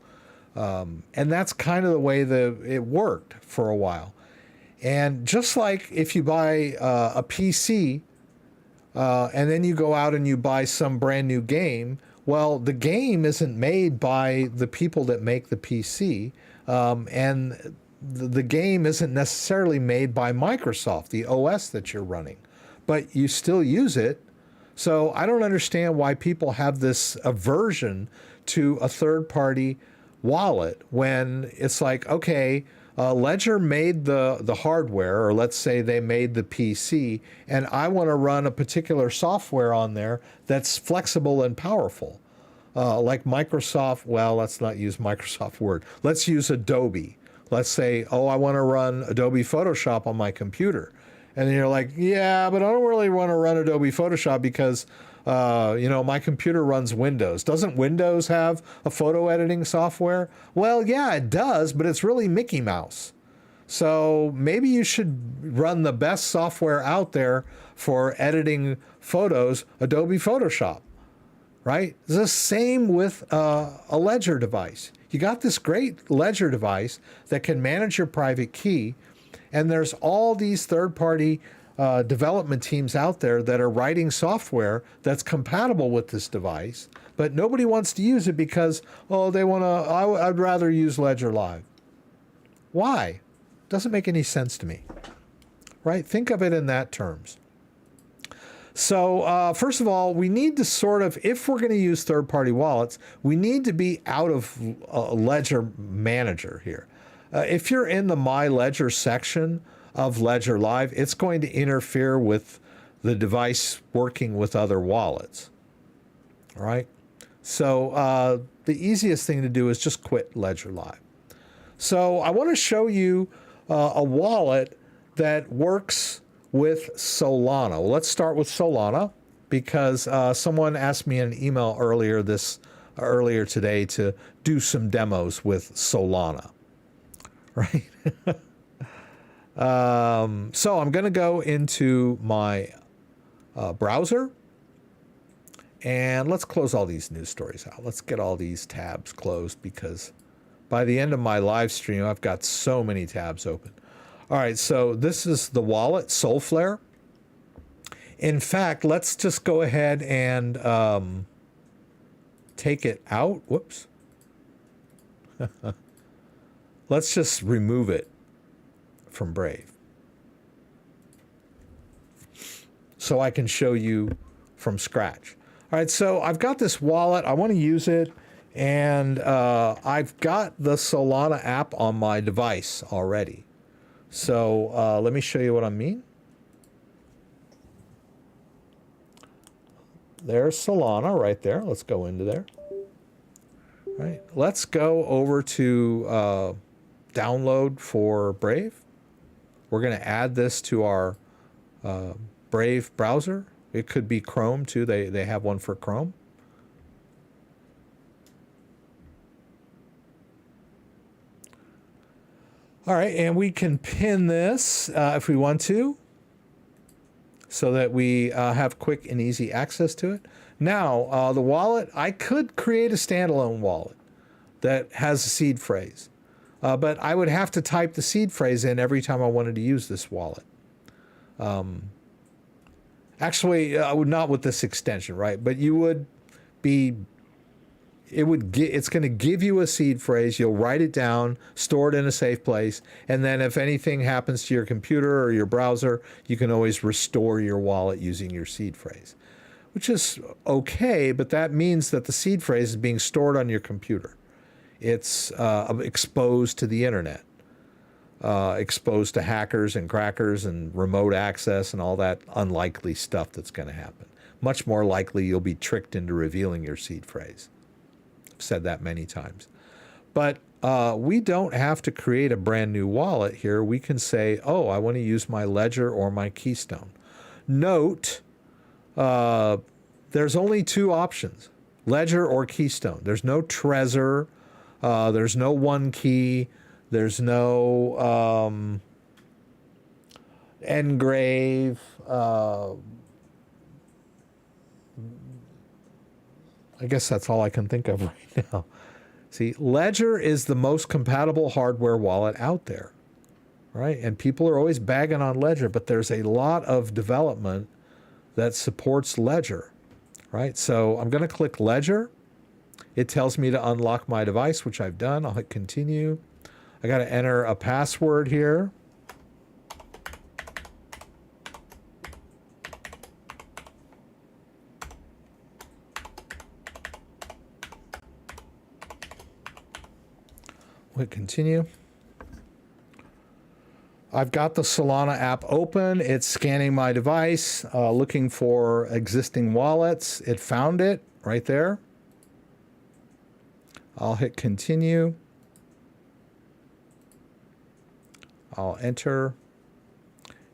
that's kind of the way that it worked for a while. And just like if you buy a PC and then you go out and you buy some brand new game, well, the game isn't made by the people that make the PC, and the game isn't necessarily made by Microsoft, the OS that you're running, but you still use it. So I don't understand why people have this aversion to a third-party wallet when it's like, okay, Ledger made the hardware, or let's say they made the PC, and I want to run a particular software on there that's flexible and powerful. Like Microsoft, well, let's not use Microsoft Word. Let's use Adobe. Let's say, oh, I want to run Adobe Photoshop on my computer. And then you're like, yeah, but I don't really want to run Adobe Photoshop because, my computer runs Windows. Doesn't Windows have a photo editing software? Well, yeah, it does, but it's really Mickey Mouse. So maybe you should run the best software out there for editing photos, Adobe Photoshop, right? It's the same with a Ledger device. You got this great Ledger device that can manage your private key, and there's all these third-party development teams out there that are writing software that's compatible with this device, but nobody wants to use it because, I'd rather use Ledger Live. Why? Doesn't make any sense to me, right? Think of it in that terms. So first of all, we need to sort of, if we're going to use third-party wallets, we need to be out of Ledger Manager here. If you're in the My Ledger section of Ledger Live, it's going to interfere with the device working with other wallets. All right? So the easiest thing to do is just quit Ledger Live. So I want to show you a wallet that works with Solana. Well, let's start with Solana because someone asked me in an email earlier today to do some demos with Solana. Right? So I'm going to go into my browser, and let's close all these news stories out. Let's get all these tabs closed because by the end of my live stream, I've got so many tabs open. All right, so this is the wallet, Solflare. In fact, let's just go ahead and take it out. Whoops. Let's just remove it from Brave so I can show you from scratch. All right, so I've got this wallet. I want to use it, and I've got the Solana app on my device already. So let me show you what I mean. There's Solana right there. Let's go into there. All right, let's go over to download for Brave. We're going to add this to our Brave browser. It could be Chrome too. They have one for Chrome. All right, and we can pin this if we want to so that we have quick and easy access to it. Now, the wallet, I could create a standalone wallet that has a seed phrase. But I would have to type the seed phrase in every time I wanted to use this wallet. Actually, not with this extension, right? But you would be, it's going to give you a seed phrase. You'll write it down, store it in a safe place. And then if anything happens to your computer or your browser, you can always restore your wallet using your seed phrase. which is okay, but that means that the seed phrase is being stored on your computer. It's exposed to the internet, exposed to hackers and crackers and remote access and all that unlikely stuff that's going to happen. Much more likely you'll be tricked into revealing your seed phrase. I've said that many times. But we don't have to create a brand new wallet here. We can say, oh, I want to use my Ledger or my Keystone. Note, there's only two options, Ledger or Keystone. There's no Trezor. There's no One Key. There's no Engrave. I guess that's all I can think of right now. See, Ledger is the most compatible hardware wallet out there, right? And people are always bagging on Ledger, but there's a lot of development that supports Ledger, right? So I'm going to click Ledger. It tells me to unlock my device, which I've done. I'll hit continue. I got to enter a password here. Hit continue. I've got the Solana app open. It's scanning my device, looking for existing wallets. It found it right there. I'll hit continue. I'll enter.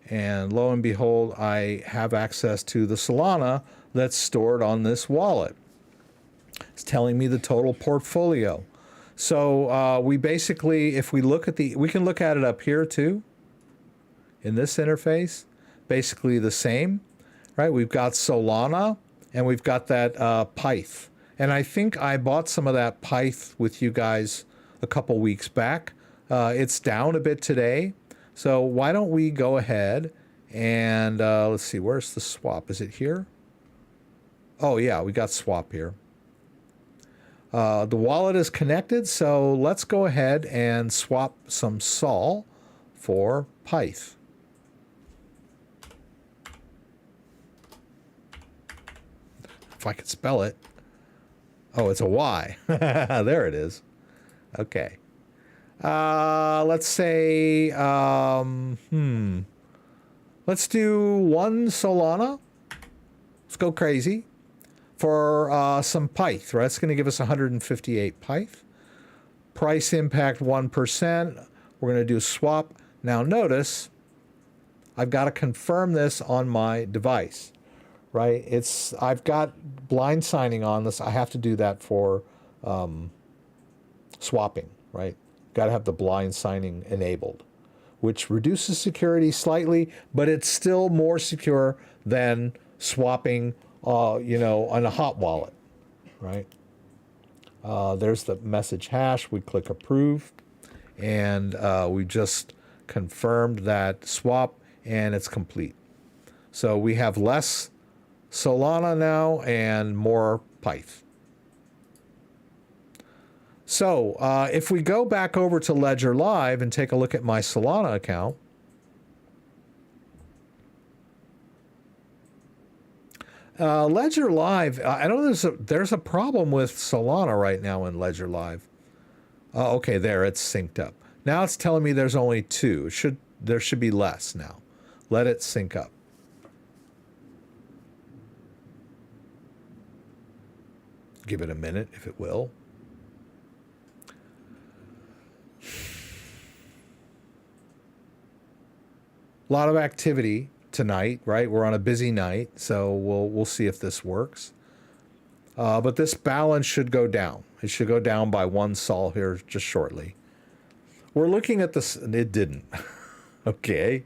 And lo and behold, I have access to the Solana that's stored on this wallet. It's telling me the total portfolio. So we basically, if we look at we can look at it up here too, in this interface, basically the same, right? We've got Solana and we've got that Pyth. And I think I bought some of that Pyth with you guys a couple weeks back. It's down a bit today. So why don't we go ahead and let's see, where's the swap? Is it here? Oh yeah, we got swap here. The wallet is connected, so let's go ahead and swap some Sol for Pyth. If I could spell it. Oh, it's a Y. There it is. Okay. Let's say, let's do one Solana. Let's go crazy. For some Pyth, right? It's going to give us 158 Pyth. Price impact 1%. We're going to do a swap. Now notice, I've got to confirm this on my device, right? I've got blind signing on this. I have to do that for swapping, right? Got to have the blind signing enabled, which reduces security slightly, but it's still more secure than swapping on a hot wallet, right? There's the message hash. We click approve, and we just confirmed that swap, and it's complete. So we have less Solana now and more Pyth. So if we go back over to Ledger Live and take a look at my Solana account, Ledger Live, I know there's a problem with Solana right now in Ledger Live. Okay, there, it's synced up. Now it's telling me there's only two. There should be less now. Let it sync up. Give it a minute, if it will. A lot of activity tonight, right? We're on a busy night, so we'll see if this works. But this balance should go down. It should go down by 1 Sol here just shortly. We're looking at this, and it didn't. Okay.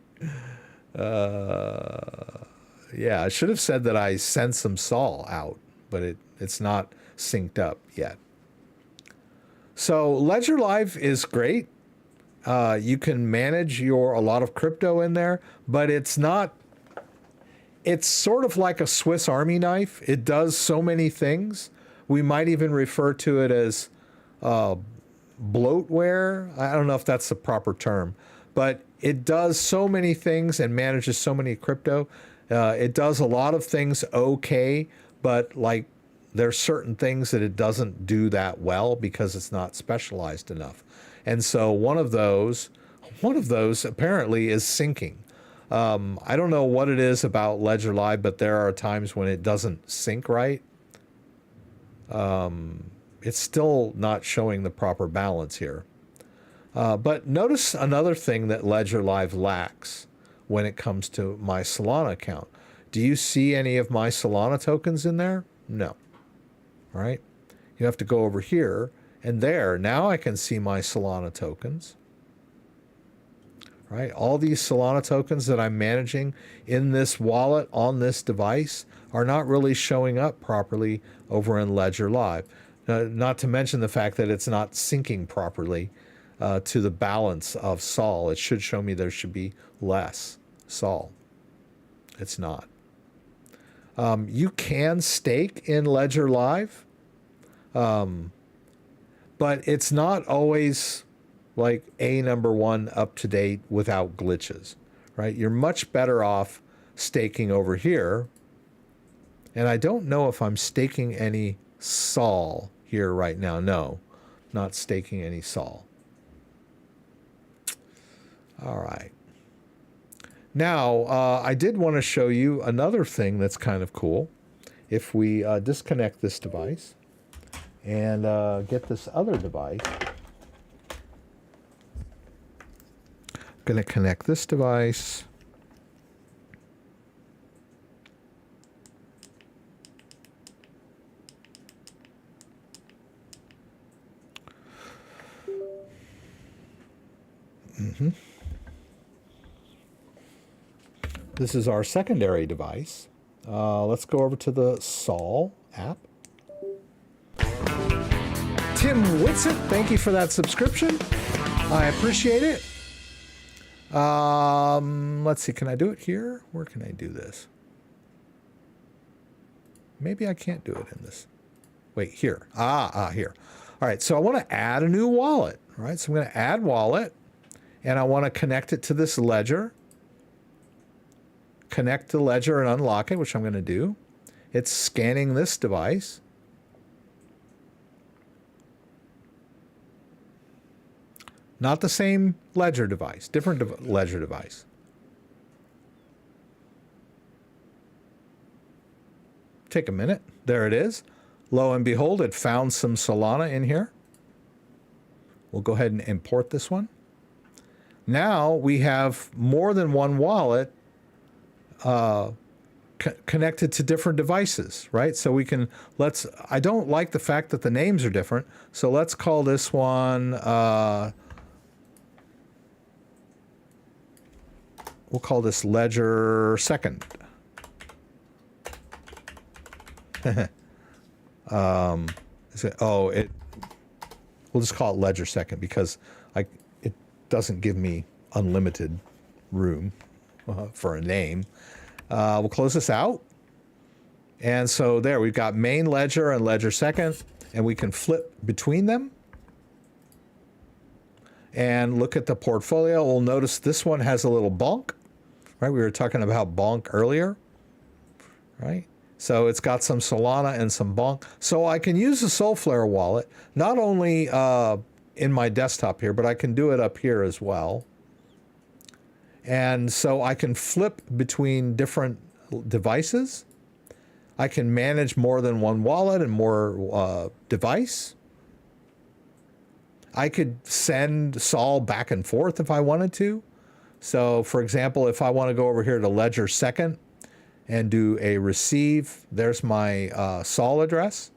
Yeah, I should have said that I sent some Sol out, but it's not synced up yet. So Ledger Live is great. You can manage a lot of crypto in there, but it's sort of like a Swiss Army knife. It does so many things. We might even refer to it as bloatware. I don't know if that's the proper term, but it does so many things and manages so many crypto It does a lot of things okay, but like there's certain things that it doesn't do that well because it's not specialized enough. And so one of those apparently is syncing. I don't know what it is about Ledger Live, but there are times when it doesn't sync right. It's still not showing the proper balance here. But notice another thing that Ledger Live lacks when it comes to my Solana account. Do you see any of my Solana tokens in there? No. All right. You have to go over here and there. Now I can see my Solana tokens. Right? All these Solana tokens that I'm managing in this wallet on this device are not really showing up properly over in Ledger Live. Not to mention the fact that it's not syncing properly to the balance of Sol. It should show me there should be less Sol. It's not. You can stake in Ledger Live, but it's not always like #1 up to date without glitches, right? You're much better off staking over here. And I don't know if I'm staking any Sol here right now. No, not staking any Sol. All right. Now, I did want to show you another thing that's kind of cool. If we disconnect this device and get this other device, I'm going to connect this device. This is our secondary device. Let's go over to the Sol app. Tim Whitsitt, thank you for that subscription. I appreciate it. Let's see, can I do it here? Where can I do this? Maybe I can't do it in this. Wait, here. Here. All right, so I want to add a new wallet. All right, so I'm going to add wallet, and I want to connect it to this ledger. Connect the ledger and unlock it, which I'm going to do. It's scanning this device. Not the same ledger device, different ledger device. Take a minute. There it is. Lo and behold, it found some Solana in here. We'll go ahead and import this one. Now we have more than one wallet connected to different devices, right? So we can, I don't like the fact that the names are different. So let's call this one, we'll call this Ledger Second. We'll just call it Ledger Second because it doesn't give me unlimited room for a name. We'll close this out. And so there, we've got main ledger and ledger second, and we can flip between them. And look at the portfolio. We'll notice this one has a little bonk, right? We were talking about bonk earlier, right? So it's got some Solana and some bonk. So I can use the Solflare wallet, not only in my desktop here, but I can do it up here as well. And so I can flip between different devices. I can manage more than one wallet and more device. I could send Sol back and forth if I wanted to. So for example, if I want to go over here to Ledger Second and do a receive, there's my Sol address.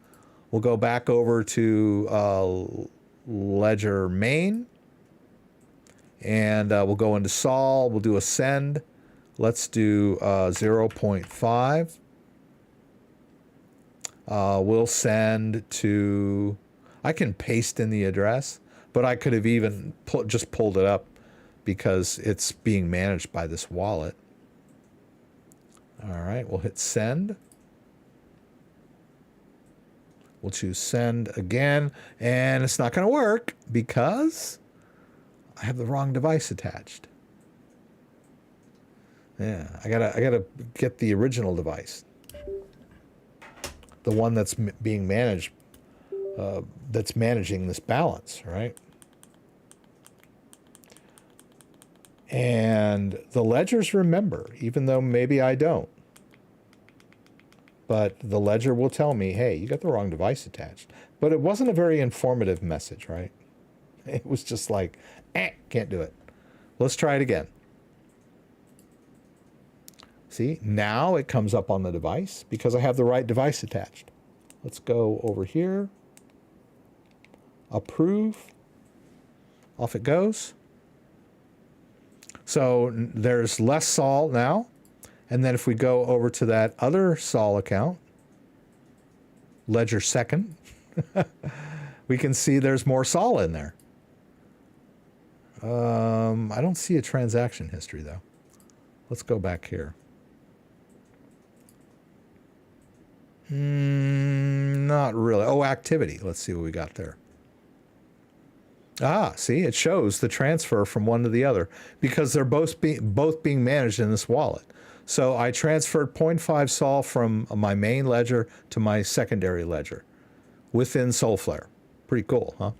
We'll go back over to Ledger Main. And we'll go into Sol, we'll do a send. Let's do 0.5. We'll send to, I can paste in the address, but I could have even just pulled it up because it's being managed by this wallet. All right, we'll hit send. We'll choose send again, and it's not going to work because I have the wrong device attached. Yeah, I gotta get the original device, the one that's being managed, that's managing this balance, right? And the ledgers remember, even though maybe I don't. But the ledger will tell me, hey, you got the wrong device attached. But it wasn't a very informative message, right? It was just like, can't do it. Let's try it again. See, now it comes up on the device because I have the right device attached. Let's go over here. Approve. Off it goes. So there's less Sol now. And then if we go over to that other Sol account, ledger second, we can see there's more Sol in there. I don't see a transaction history though. Let's go back here. Not really. Oh, activity. Let's see what we got there. Ah, see, it shows the transfer from one to the other because they're both being managed in this wallet. So I transferred 0.5 Sol from my main ledger to my secondary ledger within Solflare. Pretty cool, huh?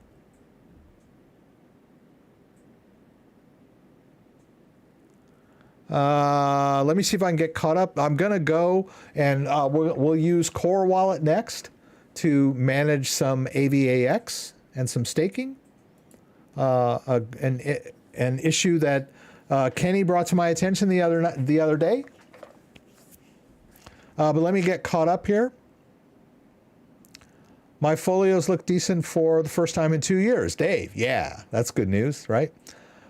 Let me see if I can get caught up. I'm going to go and we'll use Core Wallet next to manage some AVAX and some staking. An issue that Kenny brought to my attention the other day. But let me get caught up here. My folios look decent for the first time in 2 years. Dave, yeah, that's good news, right?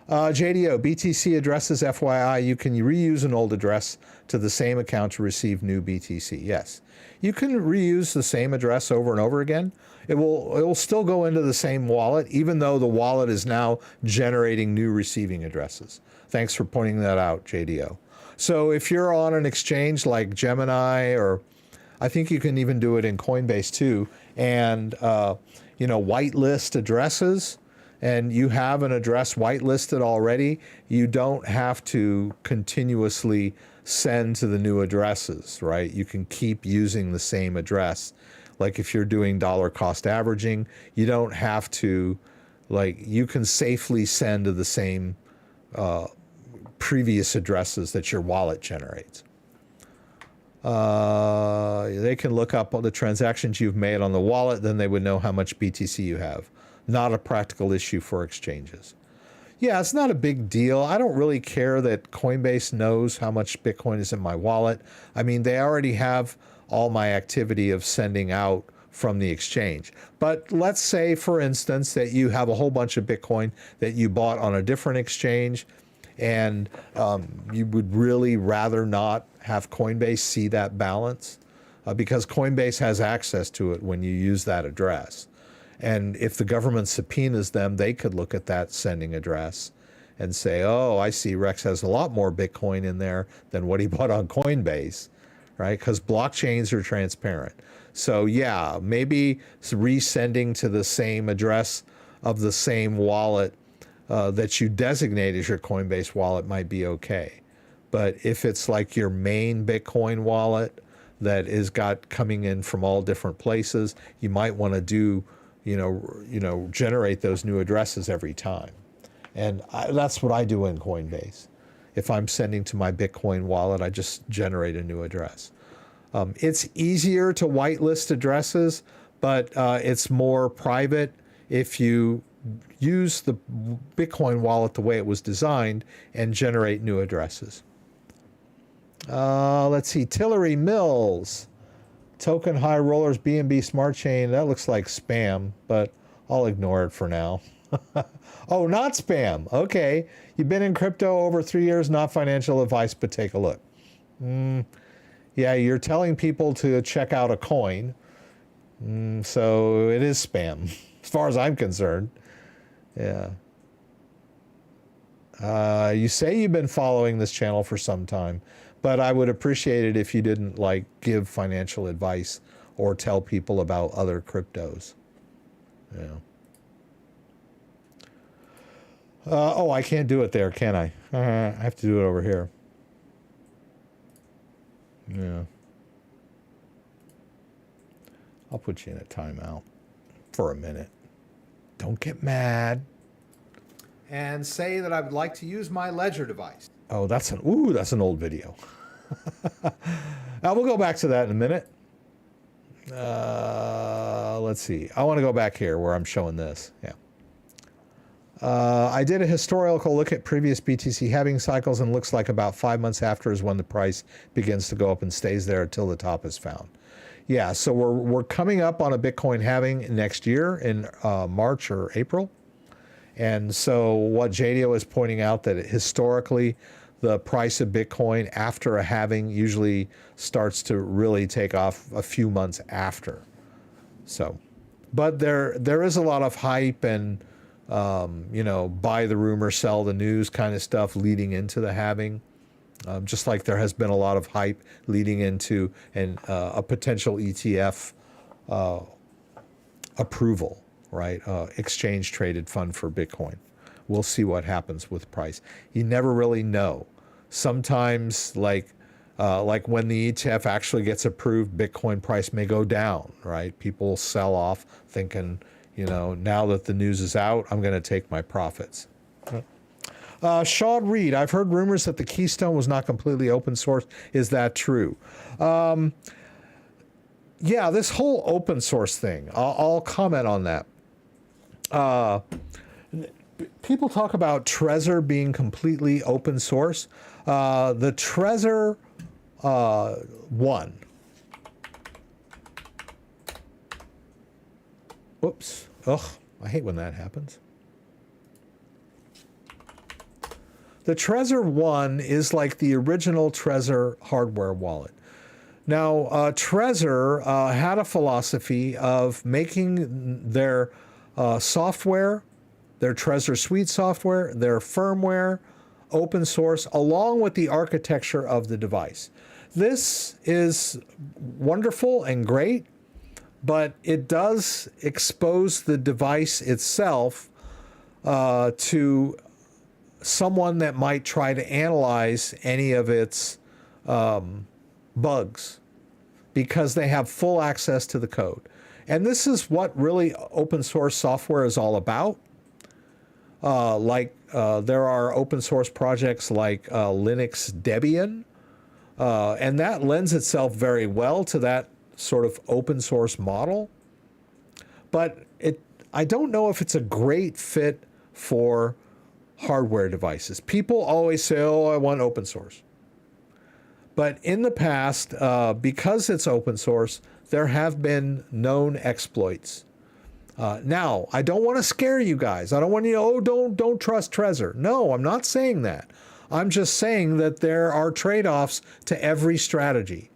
JDO, BTC addresses, FYI, you can reuse an old address to the same account to receive new BTC. Yes, you can reuse the same address over and over again. It will still go into the same wallet, even though the wallet is now generating new receiving addresses. Thanks for pointing that out, JDO. So if you're on an exchange like Gemini, or I think you can even do it in Coinbase too, and whitelist addresses, and you have an address whitelisted already, you don't have to continuously send to the new addresses, right? You can keep using the same address. Like if you're doing dollar cost averaging, you don't have to, you can safely send to the same previous addresses that your wallet generates. They can look up all the transactions you've made on the wallet, then they would know how much BTC you have. Not a practical issue for exchanges. Yeah, it's not a big deal. I don't really care that Coinbase knows how much Bitcoin is in my wallet. I mean, they already have all my activity of sending out from the exchange. But let's say, for instance, that you have a whole bunch of Bitcoin that you bought on a different exchange, and you would really rather not have Coinbase see that balance because Coinbase has access to it when you use that address. And if the government subpoenas them, they could look at that sending address and say, oh, I see Rex has a lot more Bitcoin in there than what he bought on Coinbase, right? Because blockchains are transparent. So yeah, maybe resending to the same address of the same wallet that you designate as your Coinbase wallet might be okay. But if it's like your main Bitcoin wallet that is got coming in from all different places, you might want to do, generate those new addresses every time. And that's what I do in Coinbase. If I'm sending to my Bitcoin wallet, I just generate a new address. It's easier to whitelist addresses, but it's more private if you use the Bitcoin wallet the way it was designed and generate new addresses. Let's see, Tillery Mills. Token high rollers, BNB Smart Chain. That looks like spam, but I'll ignore it for now. Oh, not spam. Okay. You've been in crypto over 3 years, not financial advice, but take a look. Yeah, you're telling people to check out a coin. So it is spam, as far as I'm concerned. Yeah. You say you've been following this channel for some time, but I would appreciate it if you didn't give financial advice or tell people about other cryptos. Yeah. Oh, I can't do it there, can I? I have to do it over here. Yeah. I'll put you in a timeout for a minute. Don't get mad. And say that I would like to use my ledger device. Oh, that's an old video. We'll go back to that in a minute. Let's see. I want to go back here where I'm showing this. Yeah. I did a historical look at previous BTC halving cycles, and looks like about 5 months after is when the price begins to go up and stays there until the top is found. Yeah, so we're coming up on a Bitcoin halving next year in March or April. And so what JDO is pointing out, that historically the price of Bitcoin after a halving usually starts to really take off a few months after. So, but there is a lot of hype and buy the rumor, sell the news kind of stuff leading into the halving. Just like there has been a lot of hype leading into a potential ETF approval, right? Exchange traded fund for Bitcoin. We'll see what happens with price. You never really know. Sometimes, like when the ETF actually gets approved, Bitcoin price may go down, right? People sell off thinking, now that the news is out, I'm going to take my profits. Sean Reed, I've heard rumors that the Keystone was not completely open source. Is that true? Yeah, this whole open source thing, I'll comment on that. People talk about Trezor being completely open source. The Trezor 1. Whoops. Ugh, I hate when that happens. The Trezor 1 is like the original Trezor hardware wallet. Now, Trezor had a philosophy of making their software, their Trezor Suite software, their firmware, open source, along with the architecture of the device. This is wonderful and great, but it does expose the device itself to someone that might try to analyze any of its bugs, because they have full access to the code. And this is what really open source software is all about. There are open source projects like Linux Debian, and that lends itself very well to that sort of open source model. But I don't know if it's a great fit for hardware devices. People always say, oh, I want open source. But in the past, because it's open source, there have been known exploits. Now, I don't want to scare you guys. I don't want you to, don't trust Trezor. No, I'm not saying that. I'm just saying that there are trade-offs to every strategy.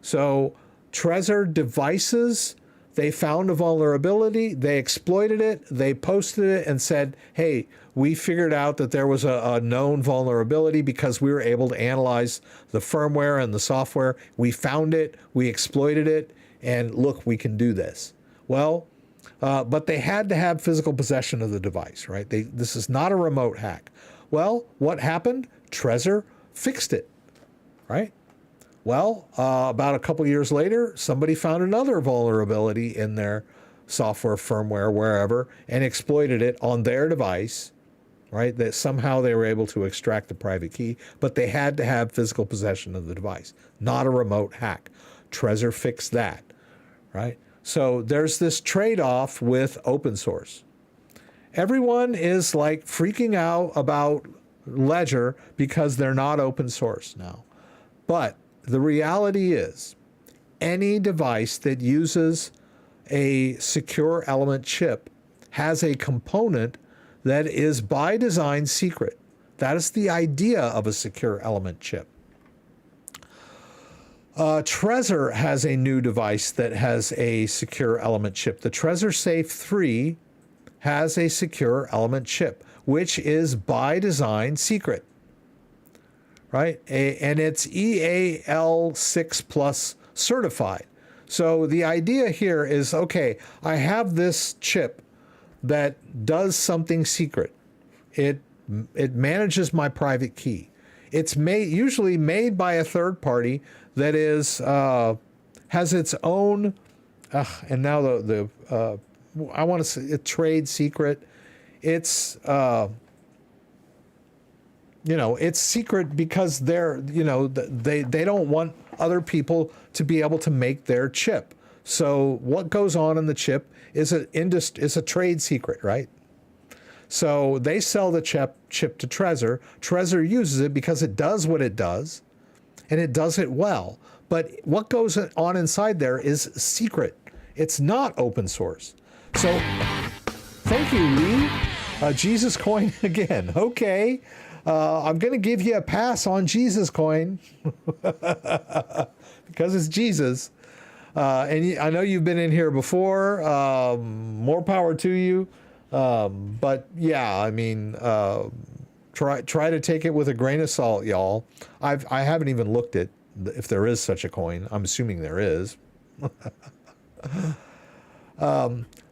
So Trezor devices, they found a vulnerability, they exploited it, they posted it and said, hey, we figured out that there was a known vulnerability because we were able to analyze the firmware and the software. We found it, we exploited it, and look, we can do this. Well, but they had to have physical possession of the device, right? This is not a remote hack. Well, what happened? Trezor fixed it, right? Well, about a couple years later, somebody found another vulnerability in their software, firmware, wherever, and exploited it on their device, right? That somehow they were able to extract the private key, but they had to have physical possession of the device, not a remote hack. Trezor fixed that, right? So there's this trade-off with open source. Everyone is like freaking out about Ledger because they're not open source now. But the reality is, any device that uses a secure element chip has a component that is by design secret. That is the idea of a secure element chip. Trezor has a new device that has a secure element chip. The Trezor Safe 3 has a secure element chip, which is by design secret, right? And it's EAL6 Plus certified. So the idea here is, okay, I have this chip that does something secret. It manages my private key. It's usually made by a third party that is has its own, and now I want to say a trade secret. It's it's secret because they don't want other people to be able to make their chip. So what goes on in the chip is a trade secret, right? So they sell the chip to Trezor. Trezor uses it because it does what it does, and it does it well. But what goes on inside there is secret. It's not open source. So thank you, Lee. Jesus Coin again. Okay. I'm going to give you a pass on Jesus Coin because it's Jesus. And I know you've been in here before. More power to you. But yeah, I mean, try to take it with a grain of salt, y'all. I haven't even looked at if there is such a coin. I'm assuming there is.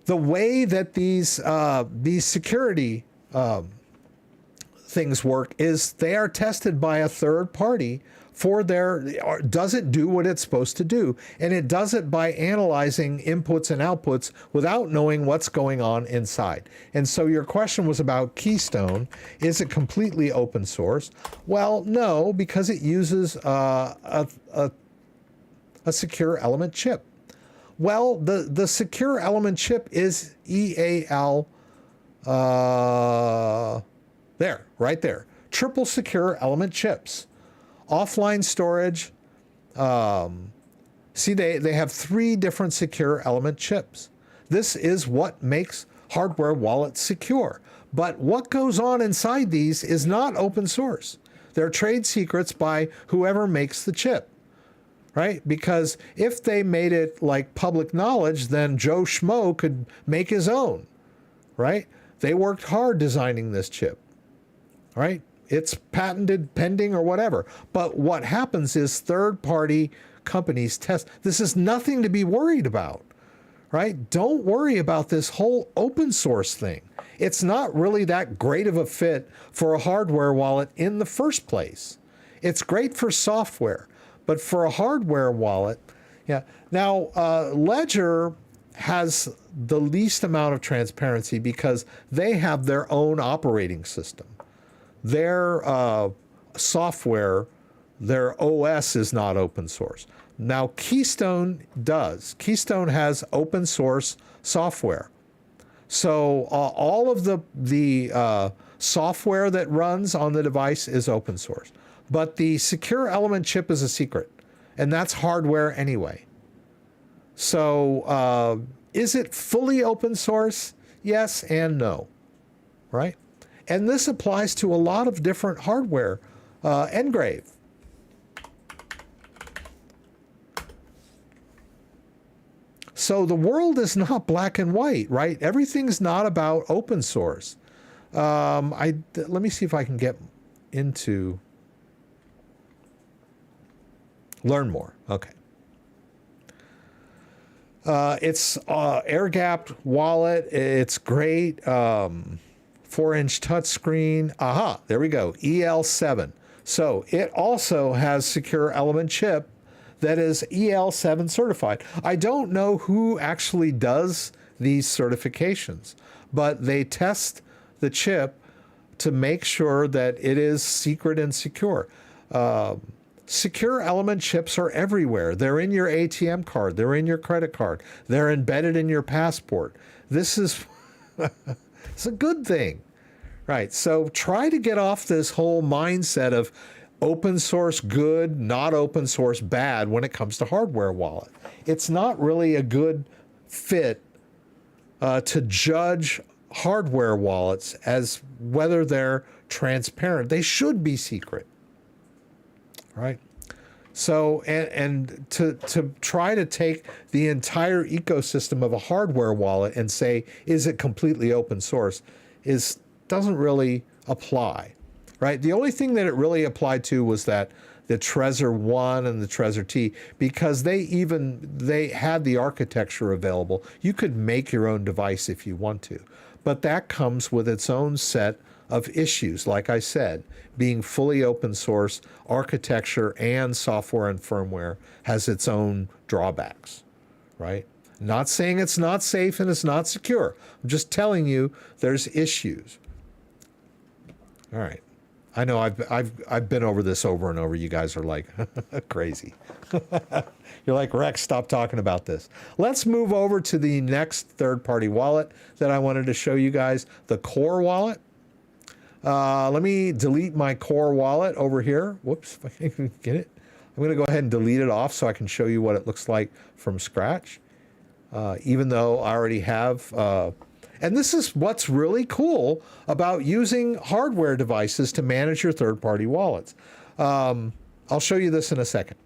The way that these security things work is they are tested by a third party for does it do what it's supposed to do? And it does it by analyzing inputs and outputs without knowing what's going on inside. And so your question was about Keystone. Is it completely open source? Well, no, because it uses a secure element chip. Well, the secure element chip is EAL, right there. Triple secure element chips. Offline storage. See, they have 3 different secure element chips. This is what makes hardware wallets secure. But what goes on inside these is not open source. They're trade secrets by whoever makes the chip. Right? Because if they made it like public knowledge, then Joe Schmo could make his own. Right? They worked hard designing this chip. Right? It's patented, pending, or whatever. But what happens is third-party companies test. This is nothing to be worried about. Right? Don't worry about this whole open source thing. It's not really that great of a fit for a hardware wallet in the first place. It's great for software. But for a hardware wallet, yeah. Now, Ledger has the least amount of transparency because they have their own operating system. Their software, their OS is not open source. Now, Keystone does. Keystone has open source software. So all of the software that runs on the device is open source. But the secure element chip is a secret, and that's hardware anyway. So is it fully open source? Yes and no, right? And this applies to a lot of different hardware. Ngrave. So the world is not black and white, right? Everything's not about open source. Let me see if I can get into... Learn more. Okay. It's air-gapped wallet. It's great. 4-inch touchscreen. Aha, there we go. EL7. So it also has secure element chip that is EL7 certified. I don't know who actually does these certifications, but they test the chip to make sure that it is secret and secure. Secure element chips are everywhere. They're in your ATM card. They're in your credit card. They're embedded in your passport. This is it's a good thing, right? So try to get off this whole mindset of open source good, not open source bad when it comes to hardware wallet. It's not really a good fit to judge hardware wallets as whether they're transparent. They should be secret. Right. So, and to try to take the entire ecosystem of a hardware wallet and say, is it completely open source, doesn't really apply, right? The only thing that it really applied to was that the Trezor 1 and the Trezor T, because they had the architecture available. You could make your own device if you want to, but that comes with its own set of issues, like I said, being fully open source, architecture and software and firmware has its own drawbacks, right? Not saying it's not safe and it's not secure. I'm just telling you there's issues. All right. I know I've been over this over and over. You guys are like crazy. You're like, Rex, stop talking about this. Let's move over to the next third-party wallet that I wanted to show you guys, the Core wallet. Let me delete my Core wallet over here. Whoops, if I can get it. I'm going to go ahead and delete it off so I can show you what it looks like from scratch. Even though I already have... and this is what's really cool about using hardware devices to manage your third-party wallets. I'll show you this in a second.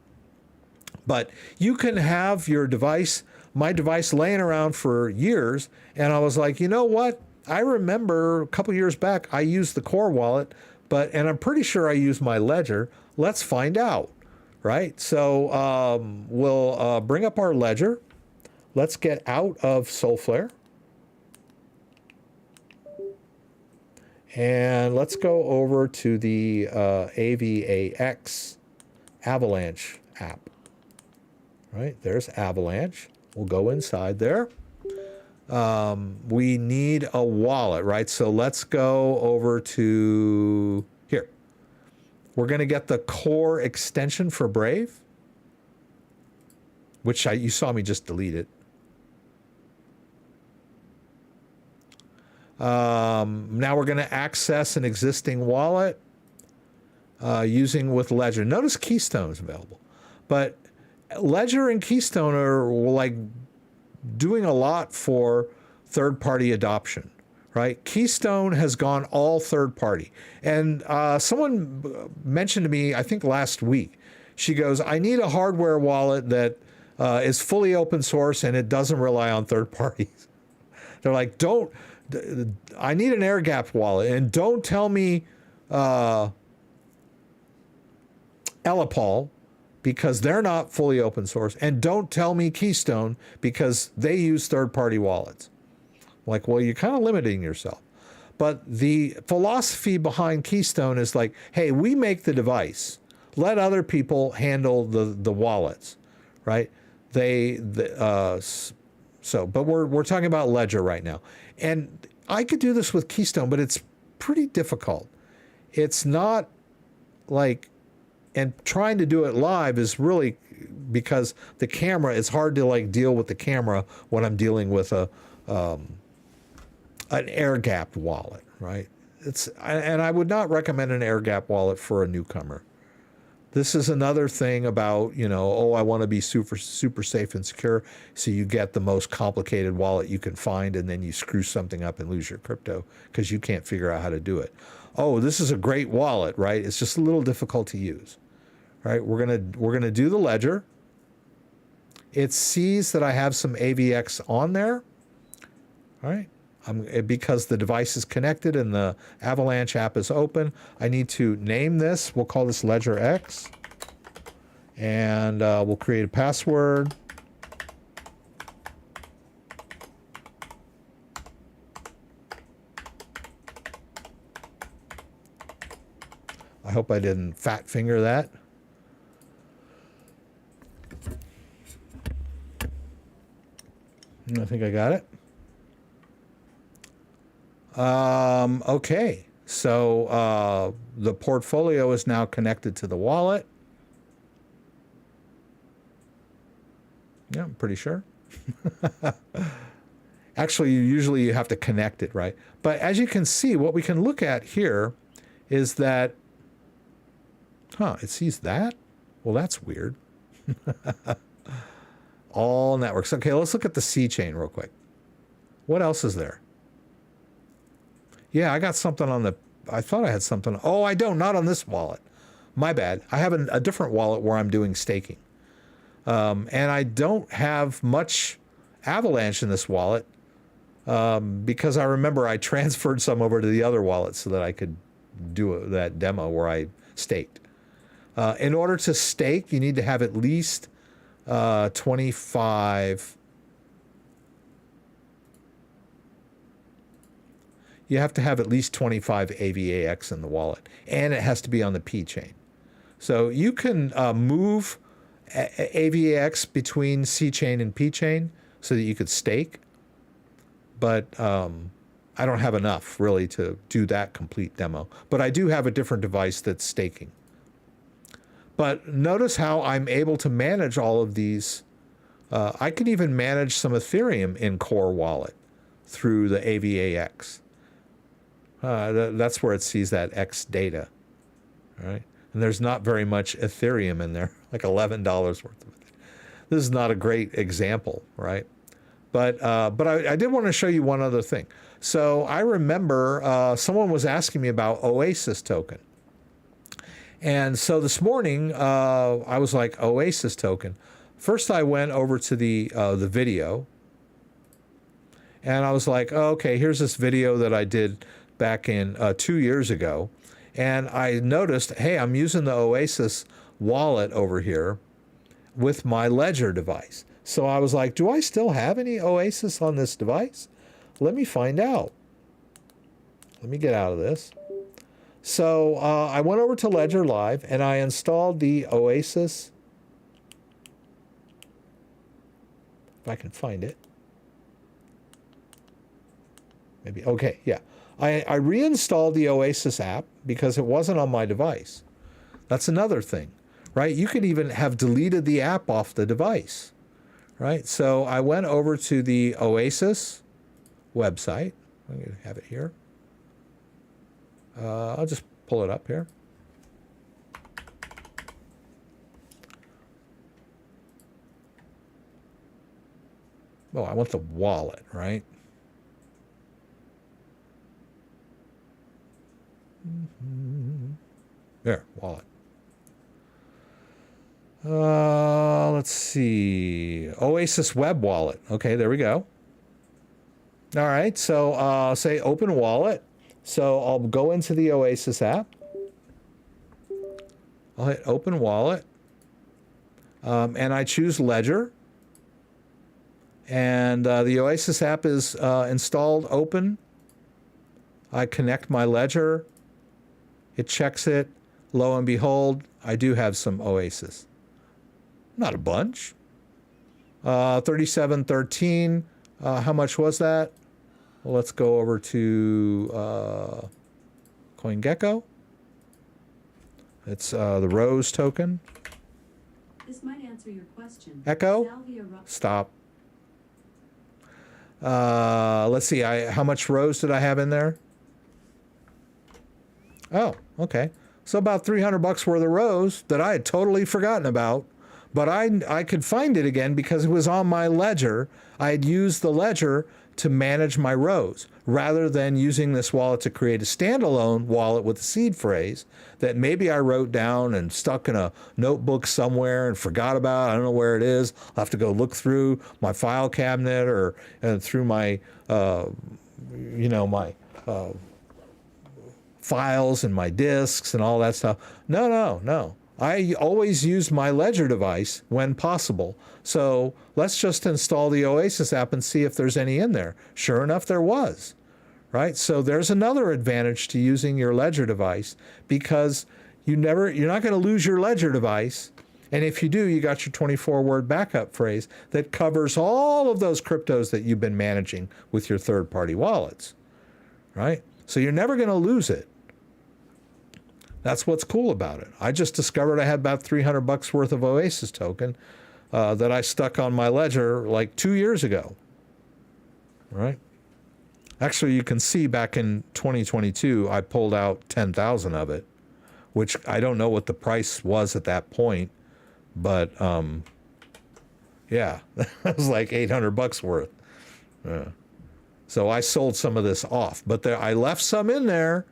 But you can have your device, my device, laying around for years, and I was like, you know what? I remember a couple years back, I used the Core wallet, and I'm pretty sure I used my Ledger. Let's find out, right? So we'll bring up our Ledger. Let's get out of Solflare. And let's go over to the AVAX Avalanche app. Right, there's Avalanche. We'll go inside there. We need a wallet, right? So let's go over to here. We're going to get the Core extension for Brave, which you saw me just delete it. Now we're going to access an existing wallet using with Ledger. Notice Keystone is available, but Ledger and Keystone are like doing a lot for third-party adoption, right? Keystone has gone all third-party. And someone mentioned to me, I think last week, she goes, I need a hardware wallet that is fully open source and it doesn't rely on third parties. They're like, I need an air-gapped wallet, and don't tell me Elipal, because they're not fully open source, and don't tell me Keystone because they use third-party wallets. Like, well, you're kind of limiting yourself. But the philosophy behind Keystone is like, hey, we make the device. Let other people handle the wallets, right? But we're talking about Ledger right now. And I could do this with Keystone, but it's pretty difficult. It's not like... And trying to do it live is really because the camera, it's hard to like deal with the camera when I'm dealing with an air-gapped wallet, right? And I would not recommend an air-gapped wallet for a newcomer. This is another thing about, I want to be super, super safe and secure. So you get the most complicated wallet you can find, and then you screw something up and lose your crypto because you can't figure out how to do it. Oh, this is a great wallet, right? It's just a little difficult to use. All right, we're gonna do the Ledger. It sees that I have some AVX on there. All right, because the device is connected and the Avalanche app is open, I need to name this. We'll call this Ledger X, and we'll create a password. I hope I didn't fat finger that. I think I got it. Okay, so the portfolio is now connected to the wallet. Yeah, I'm pretty sure. Actually, usually you have to connect it, right? But as you can see, what we can look at here is that, it sees that? Well, that's weird. All networks. Okay, let's look at the C chain real quick. What else is there? Yeah, I got something on the... I thought I had something... Oh, I don't. Not on this wallet. My bad. I have a different wallet where I'm doing staking. And I don't have much Avalanche in this wallet because I remember I transferred some over to the other wallet so that I could do that demo where I staked. In order to stake, you need to have at least 25. you have to have at least 25 AVAX in the wallet, and it has to be on the P chain. So you can move AVAX between C chain and P chain so that you could stake, but I don't have enough really to do that complete demo. But I do have a different device that's staking. But notice how I'm able to manage all of these. I can even manage some Ethereum in Core Wallet through the AVAX. That's where it sees that X data, right? And there's not very much Ethereum in there, like $11 worth of it. This is not a great example, right? But I did want to show you one other thing. So I remember someone was asking me about Oasis token. And so this morning, I was like, Oasis token. First, I went over to the video. And I was like, oh, okay, here's this video that I did back in 2 years ago. And I noticed, hey, I'm using the Oasis wallet over here with my Ledger device. So I was like, do I still have any Oasis on this device? Let me find out. Let me get out of this. So I went over to Ledger Live and I installed the Oasis. If I can find it. Maybe, okay, yeah. I reinstalled the Oasis app because it wasn't on my device. That's another thing, right? You could even have deleted the app off the device, right? So I went over to the Oasis website. I'm going to have it here. I'll just pull it up here. Oh, I want the wallet, right? There, wallet. Let's see. Oasis web wallet. Okay, there we go. All right, so say open wallet. So I'll go into the Oasis app. I'll hit open wallet. And I choose Ledger. And the Oasis app is installed, open. I connect my Ledger. It checks it. Lo and behold, I do have some Oasis. Not a bunch. 3713. How much was that? Well, let's go over to CoinGecko. It's the Rose token. This might answer your question. Echo? Stop. Let's see. How much Rose did I have in there? Oh, okay. So about $300 worth of Rose that I had totally forgotten about, but I could find it again because it was on my Ledger. I had used the Ledger to manage my Rose rather than using this wallet to create a standalone wallet with a seed phrase that maybe I wrote down and stuck in a notebook somewhere and forgot about. I don't know where it is. I'll have to go look through my file cabinet or through my, my files and my disks and all that stuff. No. I always use my Ledger device when possible. So let's just install the Oasis app and see if there's any in there. Sure enough, there was, right? So there's another advantage to using your Ledger device because you're not going to lose your Ledger device. And if you do, you got your 24-word backup phrase that covers all of those cryptos that you've been managing with your third-party wallets, right? So you're never going to lose it. That's what's cool about it. I just discovered I had about $300 worth of Oasis token that I stuck on my Ledger like 2 years ago, right? Actually, you can see back in 2022, I pulled out 10,000 of it, which I don't know what the price was at that point, but yeah, it was like $800 worth. So I sold some of this off, but I left some in there.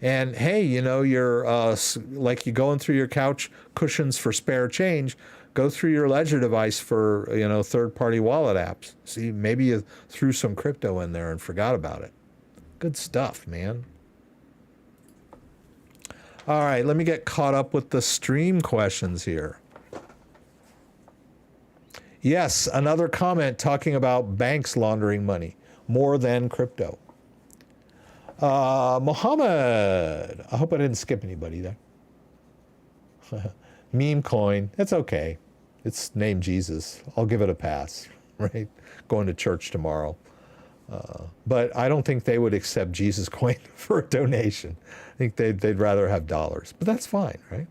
And hey, you're like you going through your couch cushions for spare change, go through your Ledger device for, third-party wallet apps. See, maybe you threw some crypto in there and forgot about it. Good stuff, man. All right, let me get caught up with the stream questions here. Yes, another comment talking about banks laundering money more than crypto. Mohammed, I hope I didn't skip anybody there. Meme coin, it's okay. It's named Jesus. I'll give it a pass, right? Going to church tomorrow. But I don't think they would accept Jesus coin for a donation. I think they'd rather have dollars, but that's fine, right?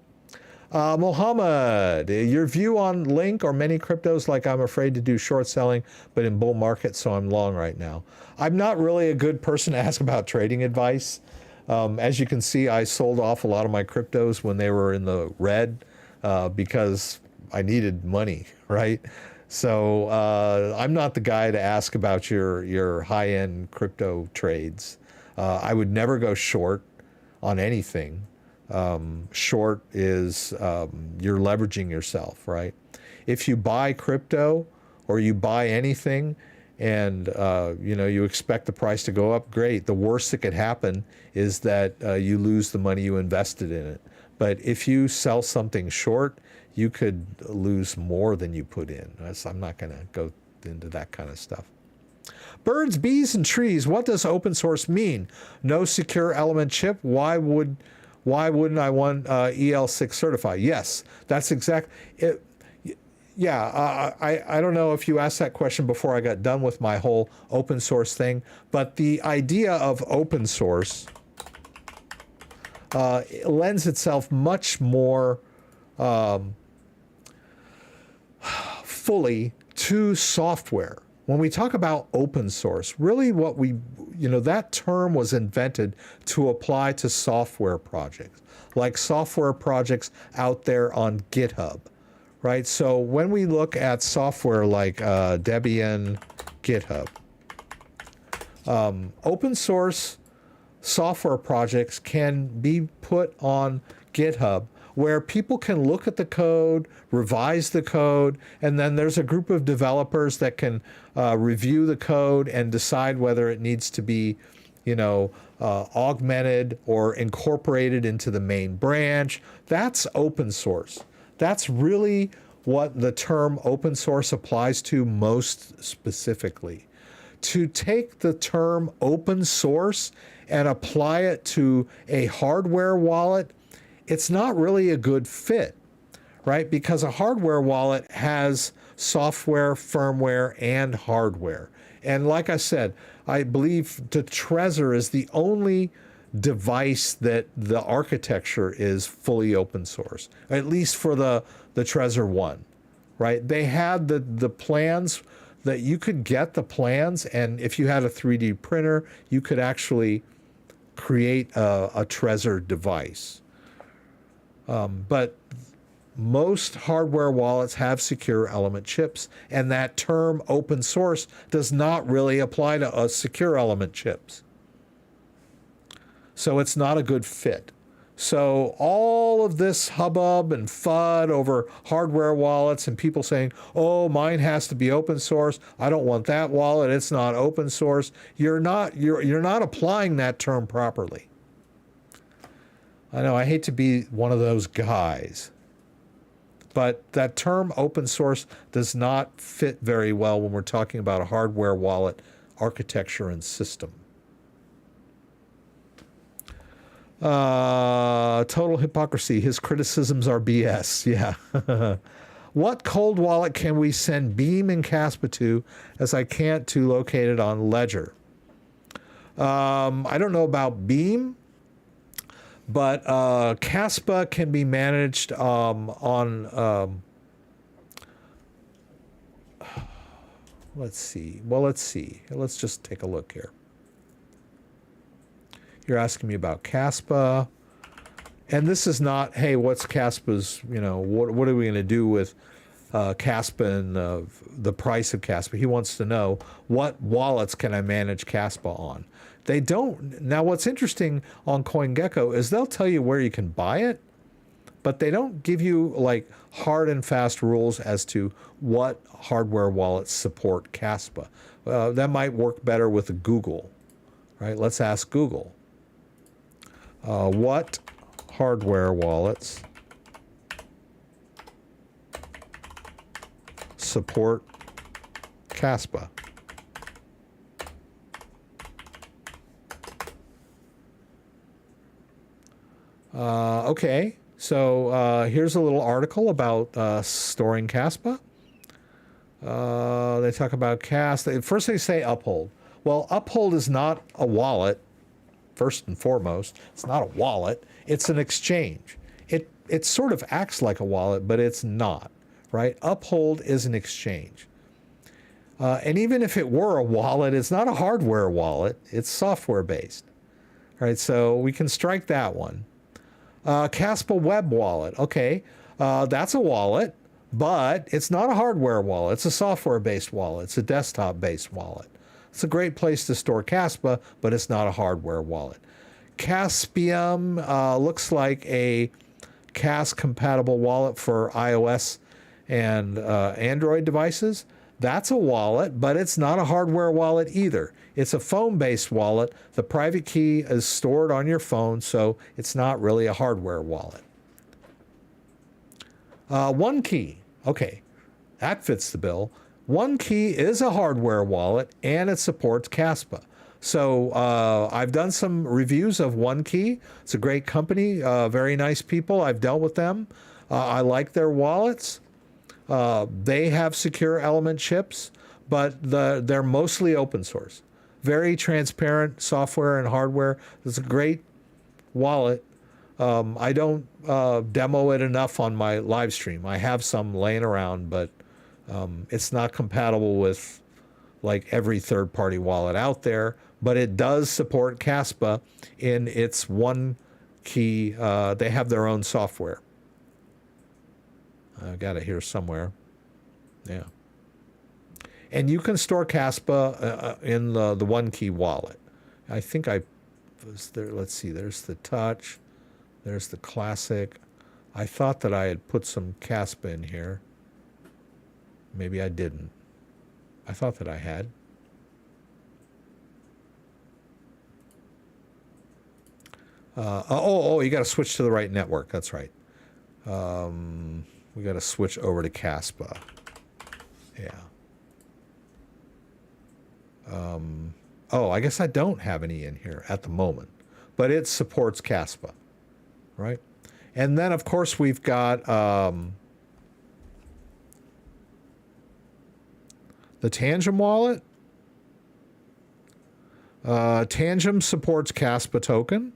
Mohammed, your view on Link or many cryptos, like I'm afraid to do short selling, but in bull market, so I'm long right now. I'm not really a good person to ask about trading advice. As you can see, I sold off a lot of my cryptos when they were in the red because I needed money, right? So I'm not the guy to ask about your high-end crypto trades. I would never go short on anything. Short is you're leveraging yourself, right? If you buy crypto or you buy anything and you expect the price to go up, great. The worst that could happen is that you lose the money you invested in it. But if you sell something short, you could lose more than you put in. So I'm not going to go into that kind of stuff. Birds, bees, and trees. What does open source mean? No secure element chip. Why wouldn't I want EL6 certified? Yes, that's exact. Yeah, I don't know if you asked that question before I got done with my whole open source thing, but the idea of open source lends itself much more fully to software. When we talk about open source, really what that term was invented to apply to software projects, like software projects out there on GitHub, right? So when we look at software like Debian, GitHub, open source software projects can be put on GitHub where people can look at the code, revise the code, and then there's a group of developers that can review the code and decide whether it needs to be, augmented or incorporated into the main branch. That's open source. That's really what the term open source applies to most specifically. To take the term open source and apply it to a hardware wallet, it's not really a good fit, right? Because a hardware wallet has software, firmware, and hardware. And like I said, I believe the Trezor is the only device that the architecture is fully open source, at least for the Trezor 1, right? They had the plans that you could get the plans, and if you had a 3D printer, you could actually create a Trezor device. But most hardware wallets have secure element chips, and that term open source does not really apply to secure element chips. So it's not a good fit. So all of this hubbub and FUD over hardware wallets and people saying, oh, mine has to be open source. I don't want that wallet. It's not open source. You're not applying that term properly. I know, I hate to be one of those guys, but that term open source does not fit very well when we're talking about a hardware wallet architecture and system. Total hypocrisy. His criticisms are BS. Yeah. What cold wallet can we send Beam and Caspa to, as I can't to locate it on Ledger? I don't know about Beam, but Caspa can be managed on, let's see. Well, let's see. Let's just take a look here. You're asking me about Caspa. And this is not, hey, what's Caspa's, what are we going to do with Caspa and the price of Caspa? He wants to know, what wallets can I manage Caspa on? They don't. Now, what's interesting on CoinGecko is they'll tell you where you can buy it, but they don't give you like hard and fast rules as to what hardware wallets support Caspa. That might work better with Google, right? Let's ask Google. What hardware wallets support Caspa? Okay, so here's a little article about storing Caspa. They talk about CAS. First they say Uphold. Well, Uphold is not a wallet, first and foremost. It's not a wallet. It's an exchange. It sort of acts like a wallet, but it's not, right? Uphold is an exchange. And even if it were a wallet, it's not a hardware wallet. It's software-based, right? So we can strike that one. Caspa Web Wallet. Okay, that's a wallet, but it's not a hardware wallet. It's a software-based wallet. It's a desktop-based wallet. It's a great place to store Caspa, but it's not a hardware wallet. KAS BEAM looks like a KAS-compatible wallet for iOS and Android devices. That's a wallet, but it's not a hardware wallet either. It's a phone-based wallet. The private key is stored on your phone, so it's not really a hardware wallet. OneKey. Okay, that fits the bill. OneKey is a hardware wallet, and it supports Caspa. So I've done some reviews of OneKey. It's a great company, very nice people. I've dealt with them. I like their wallets. They have secure element chips, but they're mostly open source. Very transparent software and hardware. It's a great wallet. I don't demo it enough on my live stream. I have some laying around, but it's not compatible with like every third-party wallet out there, but it does support Caspa in its OneKey. They have their own software. I got it here somewhere. Yeah. And you can store Caspa in the OneKey wallet. I think I was there. Let's see. There's the Touch. There's the Classic. I thought that I had put some Caspa in here. Maybe I didn't. I thought that I had. You got to switch to the right network. That's right. We got to switch over to Caspa. Yeah. I guess I don't have any in here at the moment, but it supports Caspa, right? And then, of course, we've got the Tangem wallet. Tangem supports Caspa token,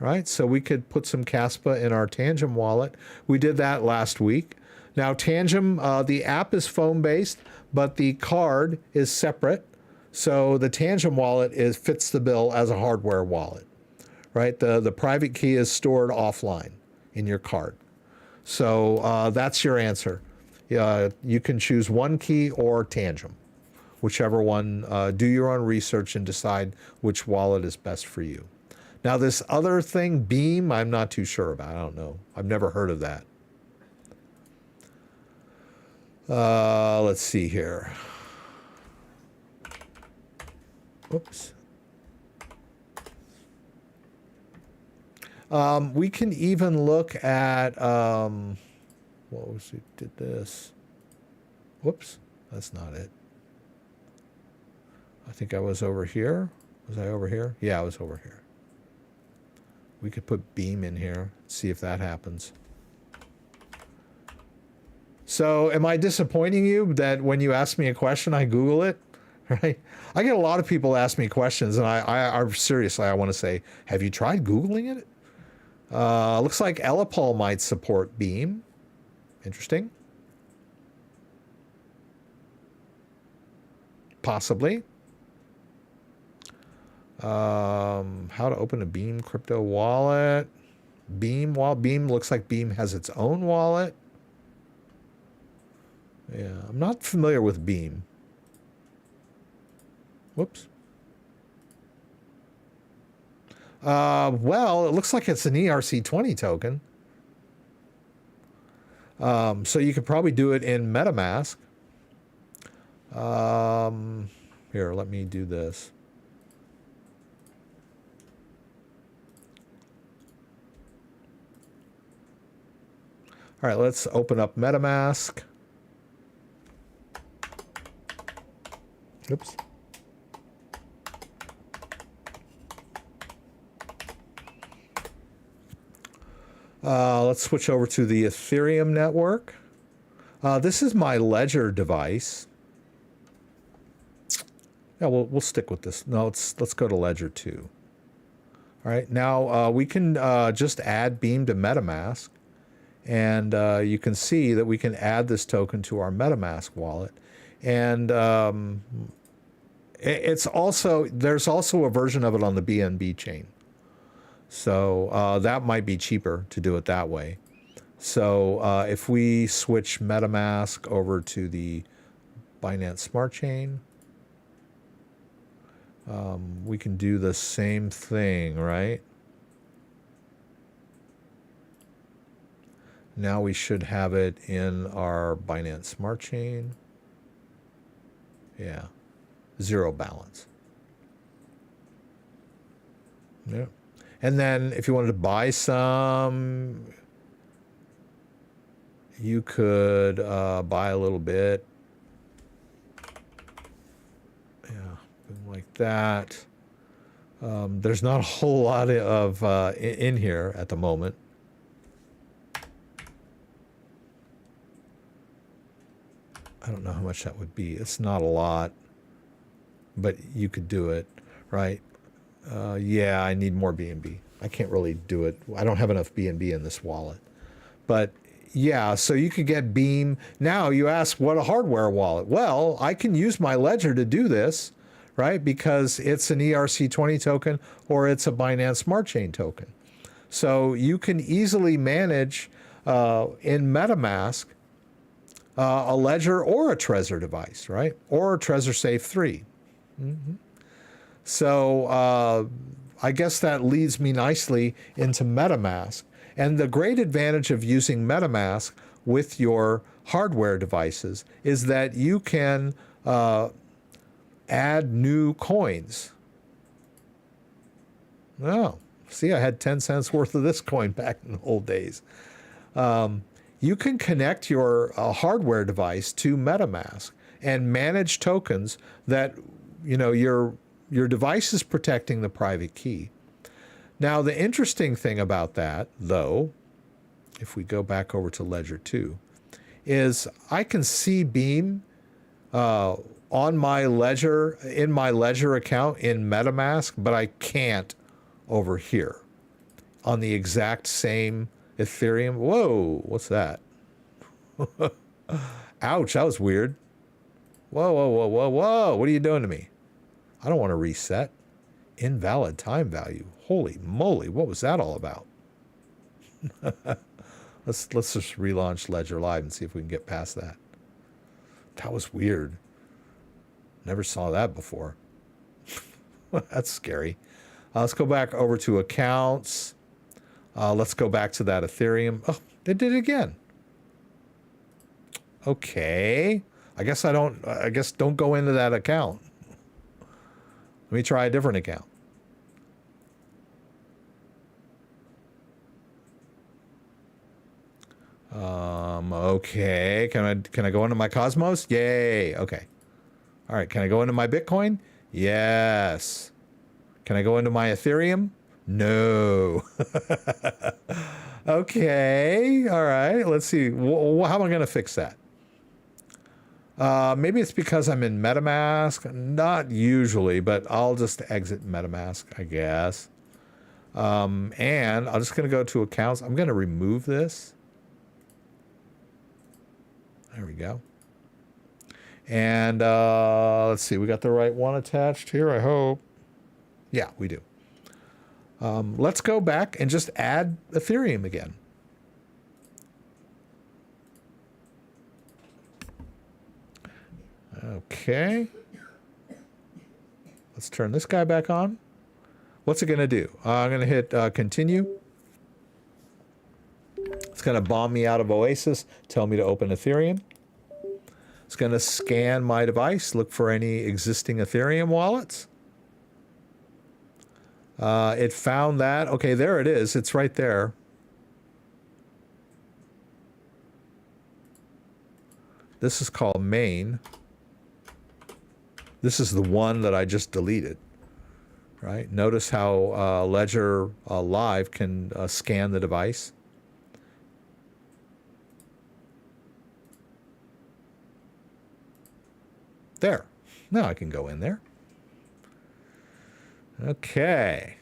right? So we could put some Caspa in our Tangem wallet. We did that last week. Now, Tangem, the app is phone-based, but the card is separate. So the Tangem wallet fits the bill as a hardware wallet, right? The private key is stored offline in your card. So that's your answer. You can choose OneKey or Tangem, whichever one. Do your own research and decide which wallet is best for you. Now, this other thing, Beam, I'm not too sure about. I don't know. I've never heard of that. Let's see here. Oops. We can even look at, what was it? Did this? Whoops, that's not it. I think I was over here. Was I over here? Yeah, I was over here. We could put Beam in here, see if that happens. So am I disappointing you that when you ask me a question, I Google it? Right? I get a lot of people ask me questions, and I seriously, I want to say, have you tried Googling it? Looks like Elipal might support Beam. Interesting. Possibly. How to open a Beam crypto wallet. Beam looks like Beam has its own wallet. Yeah, I'm not familiar with Beam. Whoops. Well, it looks like it's an ERC20 token. So you could probably do it in MetaMask. Here, let me do this. All right, let's open up MetaMask. Oops. Let's switch over to the Ethereum network. This is my Ledger device. Yeah, we'll stick with this. No, let's go to Ledger 2. All right, now we can just add Beam to MetaMask, and you can see that we can add this token to our MetaMask wallet. And there's also a version of it on the BNB chain. So that might be cheaper to do it that way. So if we switch MetaMask over to the Binance Smart Chain, we can do the same thing, right? Now we should have it in our Binance Smart Chain. Yeah, 0 balance. Yeah. And then if you wanted to buy some, you could buy a little bit. Yeah, like that. There's not a whole lot of in here at the moment. I don't know how much that would be. It's not a lot, but you could do it, right? Yeah, I need more BNB. I can't really do it. I don't have enough BNB in this wallet. But yeah, so you could get Beam. Now you ask, what a hardware wallet? Well, I can use my Ledger to do this, right? Because it's an ERC20 token or it's a Binance Smart Chain token. So you can easily manage in MetaMask a Ledger or a Trezor device, right? Or a Trezor Safe 3. So I guess that leads me nicely into MetaMask. And the great advantage of using MetaMask with your hardware devices is that you can add new coins. Oh, see, I had 10 cents worth of this coin back in the old days. You can connect your hardware device to MetaMask and manage tokens that, you know, your device is protecting the private key. Now, the interesting thing about that, though, if we go back over to Ledger 2, is I can see Beam on my Ledger, in my Ledger account in MetaMask, but I can't over here on the exact same Ethereum. Whoa, what's that? Ouch, that was weird. Whoa, whoa, whoa, whoa, whoa. What are you doing to me? I don't want to reset. Invalid time value. Holy moly, what was that all about? Let's just relaunch Ledger Live and see if we can get past that. That was weird. Never saw that before. That's scary. Let's go back over to accounts. Let's go back to that Ethereum. Oh, they did it again. Okay. I guess don't go into that account. Let me try a different account. Okay. Can I go into my Cosmos? Yay. Okay. All right. Can I go into my Bitcoin? Yes. Can I go into my Ethereum? No. Okay. All right. Let's see. How am I going to fix that? Maybe it's because I'm in MetaMask. Not usually, but I'll just exit MetaMask, I guess. And I'm just going to go to accounts. I'm going to remove this. There we go. And let's see. We got the right one attached here, I hope. Yeah, we do. Let's go back and just add Ethereum again. Okay. Let's turn this guy back on. What's it going to do? I'm going to hit continue. It's going to bomb me out of Oasis, tell me to open Ethereum. It's going to scan my device, look for any existing Ethereum wallets. It found that. Okay, there it is. It's right there. This is called main. This is the one that I just deleted, right? Notice how Ledger Live can scan the device. There. Now I can go in there. Okay.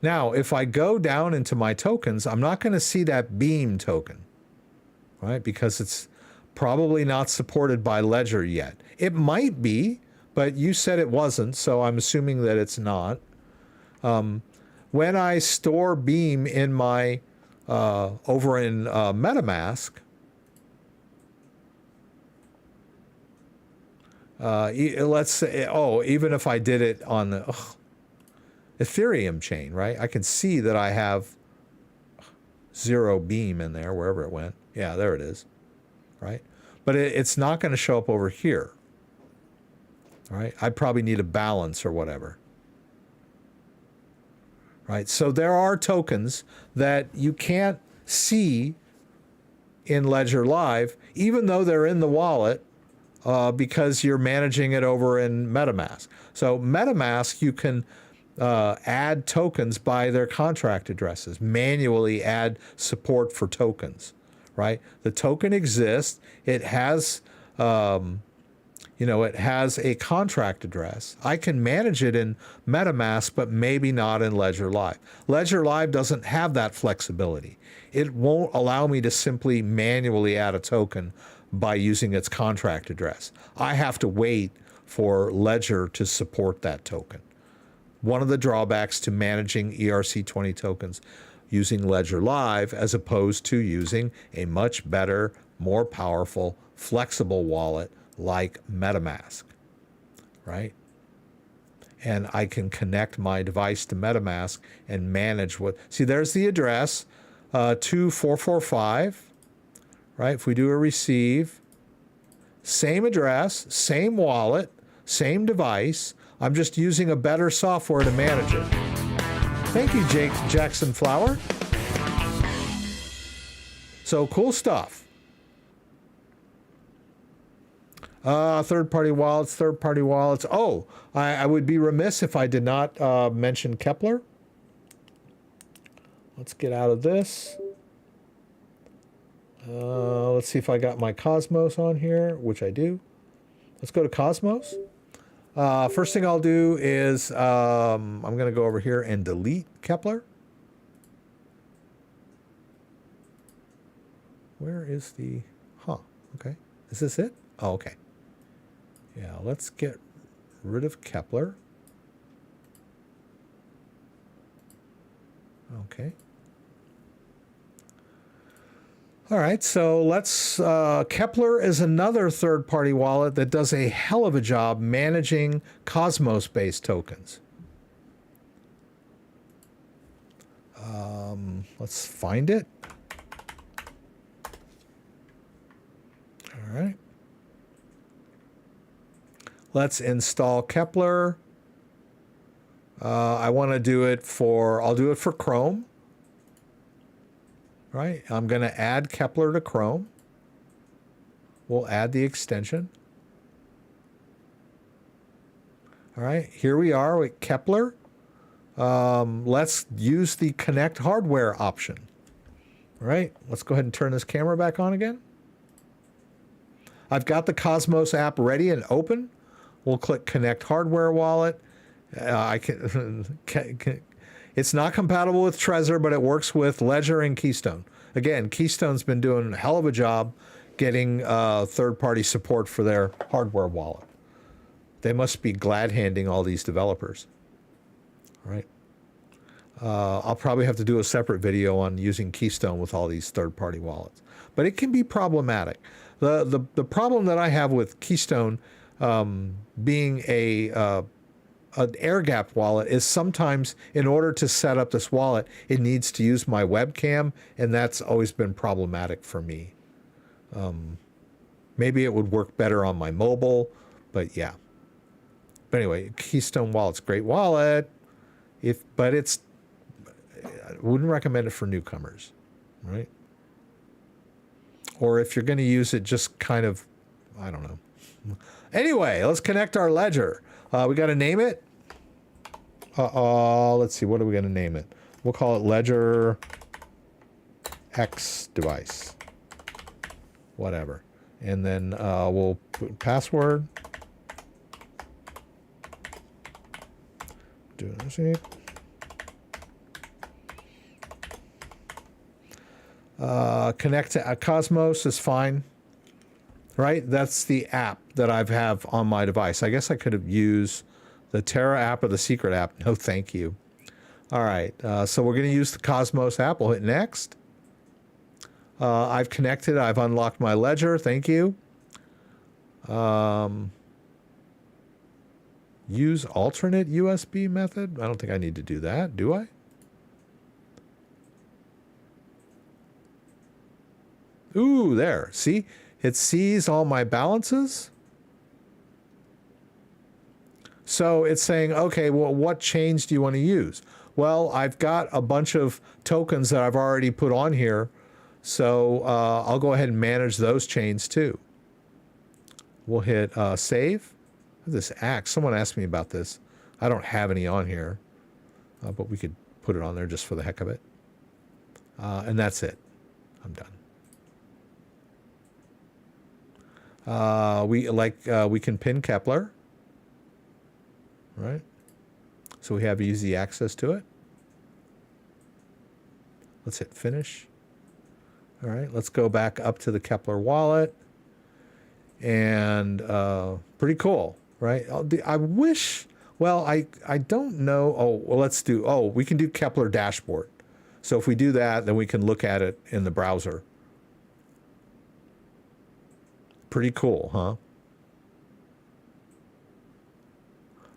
Now, if I go down into my tokens, I'm not going to see that Beam token, right? Because it's probably not supported by Ledger yet. It might be, but you said it wasn't, so I'm assuming that it's not. When I store Beam in my, over in MetaMask, let's say, oh, even if I did it on the Ethereum chain, right? I can see that I have 0 Beam in there, wherever it went. Yeah, there it is, right? But it's not going to show up over here, right? I probably need a balance or whatever, right? So there are tokens that you can't see in Ledger Live, even though they're in the wallet, because you're managing it over in MetaMask. So MetaMask, you can add tokens by their contract addresses, manually add support for tokens, right? The token exists. It has, it has a contract address. I can manage it in MetaMask, but maybe not in Ledger Live. Ledger Live doesn't have that flexibility. It won't allow me to simply manually add a token by using its contract address. I have to wait for Ledger to support that token. One of the drawbacks to managing ERC20 tokens using Ledger Live as opposed to using a much better, more powerful, flexible wallet like MetaMask, right? And I can connect my device to MetaMask and manage what, see, there's the address, 2445, right? If we do a receive, same address, same wallet, same device. I'm just using a better software to manage it. Thank you, Jackson Flower. So cool stuff. Third-party wallets. Oh, I would be remiss if I did not mention Keplr. Let's get out of this. Let's see if I got my Cosmos on here, which I do. Let's go to Cosmos. First thing I'll do is I'm going to go over here and delete Keplr. Where is the... okay. Is this it? Oh, okay. Yeah, let's get rid of Keplr. Okay. All right, so let's, Keplr is another third-party wallet that does a hell of a job managing Cosmos-based tokens. Let's find it. All right. Let's install Keplr. I want to do it for, I'll do it for Chrome. Right, I'm going to add Keplr to Chrome. We'll add the extension. All right, here we are with Keplr. Let's use the connect hardware option. All right, let's go ahead and turn this camera back on again. I've got the Cosmos app ready and open. We'll click connect hardware wallet. It's not compatible with Trezor, but it works with Ledger and Keystone. Again, Keystone's been doing a hell of a job getting third-party support for their hardware wallet. They must be glad-handing all these developers, right? I'll probably have to do a separate video on using Keystone with all these third-party wallets. But it can be problematic. The problem that I have with Keystone being an air-gapped wallet is sometimes in order to set up this wallet, it needs to use my webcam, and that's always been problematic for me. Maybe it would work better on my mobile, but yeah. But anyway, Keystone Wallet's a great wallet, but I wouldn't recommend it for newcomers, right? Or if you're going to use it, just kind of, I don't know. Anyway, let's connect our ledger. We got to name it. Let's see. What are we going to name it? We'll call it Ledger X device. Whatever. And then we'll put password. Do this. Connect to Cosmos is fine, right? That's the app that I have on my device. I guess I could have used the Terra app or the secret app. No, thank you. All right, so we're going to use the Cosmos app. We'll hit next. I've connected. I've unlocked my ledger. Thank you. Use alternate USB method. I don't think I need to do that, do I? Ooh, there. See? It sees all my balances. So it's saying, okay, well, what chains do you want to use? Well, I've got a bunch of tokens that I've already put on here. So I'll go ahead and manage those chains too. We'll hit save. This Axe, someone asked me about this. I don't have any on here, but we could put it on there just for the heck of it. And that's it. I'm done. We can pin Keplr, right? So we have easy access to it. Let's hit finish. All right, let's go back up to the Keplr wallet. And pretty cool, right? I wish, well, I don't know. Oh, well, let's do, we can do Keplr dashboard. So if we do that, then we can look at it in the browser. Pretty cool, huh?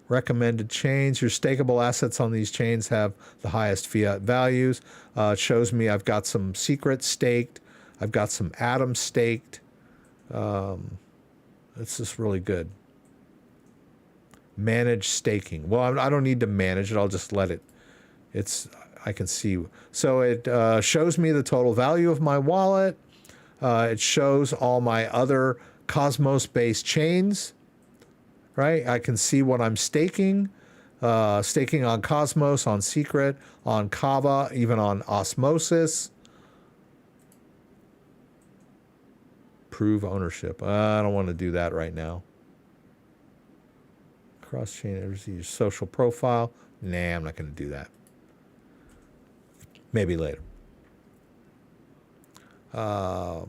Recommended chains. Your stakeable assets on these chains have the highest fiat values. It shows me I've got some secret staked. I've got some Atom staked. It's just really good. Manage staking. Well, I don't need to manage it. I'll just let it. I can see. So it shows me the total value of my wallet. It shows all my other Cosmos-based chains. Right? I can see what I'm staking. Staking on Cosmos, on Secret, on Kava, even on Osmosis. Prove ownership. I don't want to do that right now. Cross-chain, your social profile. Nah, I'm not going to do that. Maybe later. So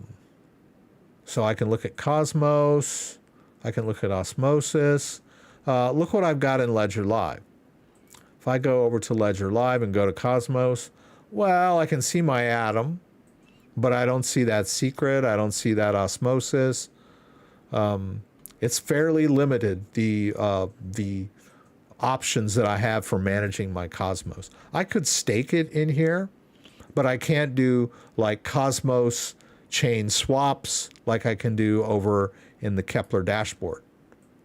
I can look at Cosmos. I can look at Osmosis. Look what I've got in Ledger Live. If I go over to Ledger Live and go to Cosmos, well, I can see my Atom, but I don't see that Secret. I don't see that Osmosis. It's fairly limited, the options that I have for managing my Cosmos. I could stake it in here, but I can't do like Cosmos chain swaps like I can do over in the Keplr dashboard,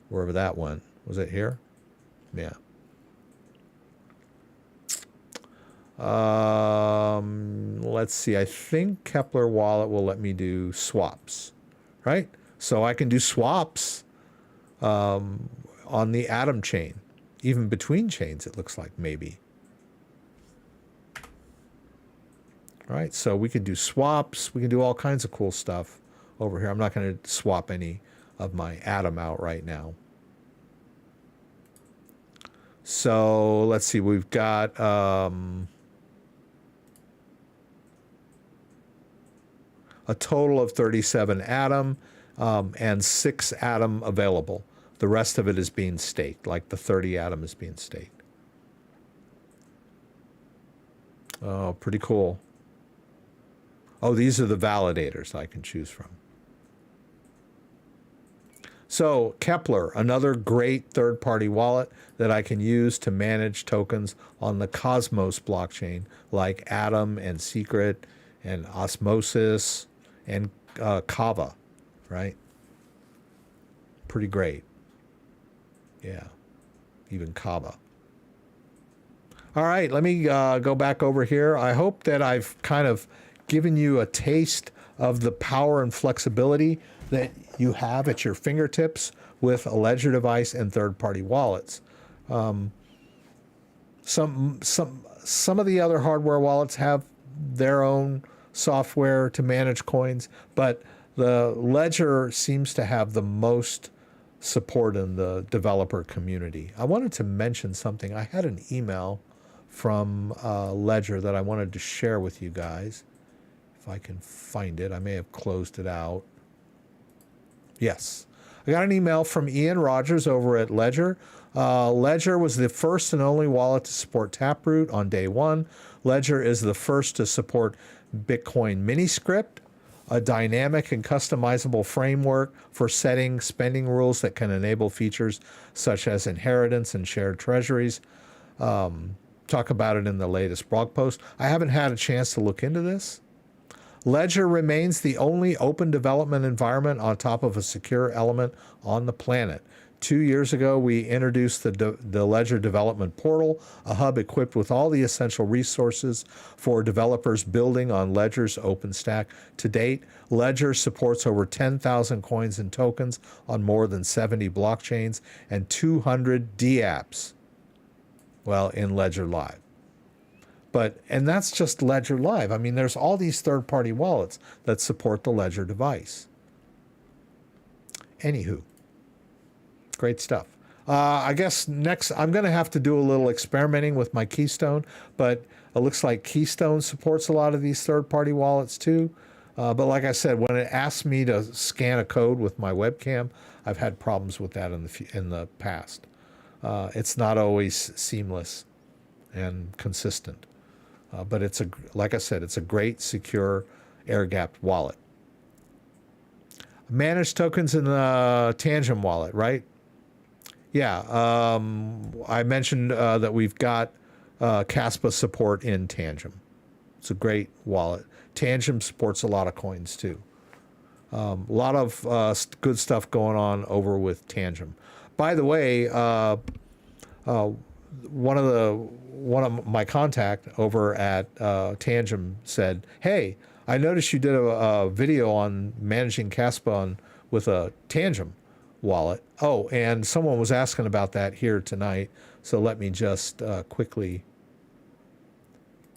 wherever that went. Was it here? Yeah. Let's see. I think Keplr wallet will let me do swaps, right? So I can do swaps on the Atom chain, even between chains, it looks like maybe. All right, so we could do swaps. We can do all kinds of cool stuff over here. I'm not going to swap any of my Atom out right now. So let's see. We've got a total of 37 Atom and 6 Atom available. The rest of it is being staked, like the 30 Atom is being staked. Oh, pretty cool. Oh, these are the validators I can choose from. So Keplr, another great third-party wallet that I can use to manage tokens on the Cosmos blockchain, like Atom and Secret and Osmosis and Kava, right? Pretty great. Yeah, even Kava. All right, let me go back over here. I hope that I've kind of given you a taste of the power and flexibility that you have at your fingertips with a Ledger device and third-party wallets. Some of the other hardware wallets have their own software to manage coins, but the Ledger seems to have the most support in the developer community. I wanted to mention something. I had an email from Ledger that I wanted to share with you guys. If I can find it, I may have closed it out. Yes. I got an email from Ian Rogers over at Ledger. Ledger was the first and only wallet to support Taproot on day one. Ledger is the first to support Bitcoin Miniscript, a dynamic and customizable framework for setting spending rules that can enable features such as inheritance and shared treasuries. Talk about it in the latest blog post. I haven't had a chance to look into this. Ledger remains the only open development environment on top of a secure element on the planet. 2 years ago, we introduced the Ledger Development Portal, a hub equipped with all the essential resources for developers building on Ledger's OpenStack. To date, Ledger supports over 10,000 coins and tokens on more than 70 blockchains and 200 dApps, well, in Ledger Live. And that's just Ledger Live. I mean, there's all these third-party wallets that support the Ledger device. Anywho. Great stuff. I guess next I'm going to have to do a little experimenting with my Keystone, but it looks like Keystone supports a lot of these third-party wallets too. But like I said, when it asks me to scan a code with my webcam, I've had problems with that in the past. It's not always seamless and consistent. But like I said, it's a great, secure, air-gapped wallet. Managed tokens in the Tangem wallet, right? Yeah, I mentioned that we've got KAS support in Tangem. It's a great wallet. Tangem supports a lot of coins too. A lot of good stuff going on over with Tangem. By the way, one of my contact over at Tangem said, "Hey, I noticed you did a video on managing KAS with a Tangem wallet. Oh, and someone was asking about that here tonight, so let me just quickly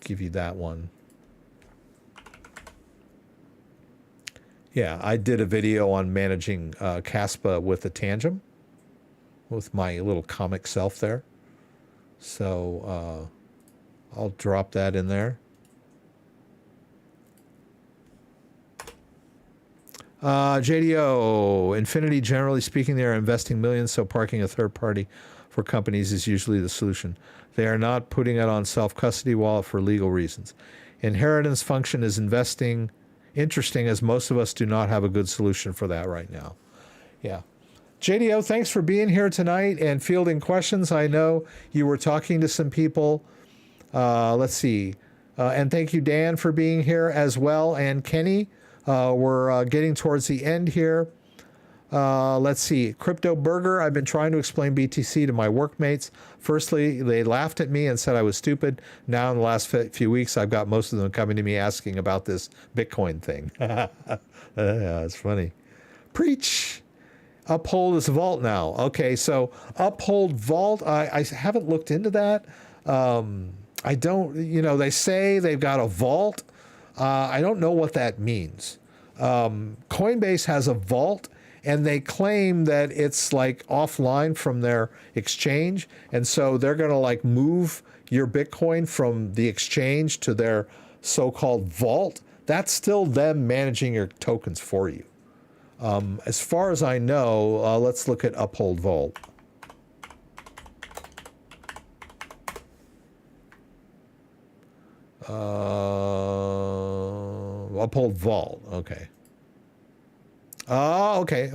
give you that one. Yeah, I did a video on managing KAS with a Tangem with my little comic self there. So I'll drop that in there. JDO, Infinity, generally speaking, they are investing millions, so parking a third party for companies is usually the solution. They are not putting it on self-custody wallet for legal reasons. Inheritance function is interesting, as most of us do not have a good solution for that right now. Yeah. JDO, thanks for being here tonight and fielding questions. I know you were talking to some people. Let's see. And thank you, Dan, for being here as well, and Kenny. We're getting towards the end here. Let's see. Crypto Burger, I've been trying to explain BTC to my workmates. Firstly, they laughed at me and said I was stupid. Now, in the last few weeks, I've got most of them coming to me asking about this Bitcoin thing. Yeah, it's funny. Preach. Uphold is Vault now. Okay, so Uphold Vault, I haven't looked into that. I don't, they say they've got a vault. I don't know what that means. Coinbase has a vault, and they claim that it's like offline from their exchange, and so they're going to like move your Bitcoin from the exchange to their so-called vault. That's still them managing your tokens for you. As far as I know, let's look at Uphold Vault. Uphold Vault. Okay. Oh, okay.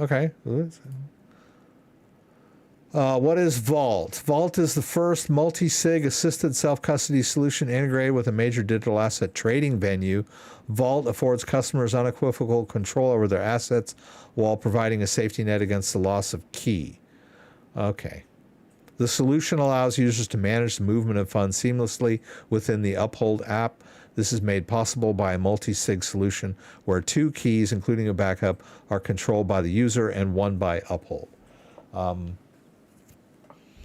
What is Vault? Vault is the first multi-sig assisted self-custody solution integrated with a major digital asset trading venue. Vault affords customers unequivocal control over their assets while providing a safety net against the loss of key. Okay. The solution allows users to manage the movement of funds seamlessly within the Uphold app. This is made possible by a multi-sig solution where 2 keys, including a backup, are controlled by the user and one by Uphold.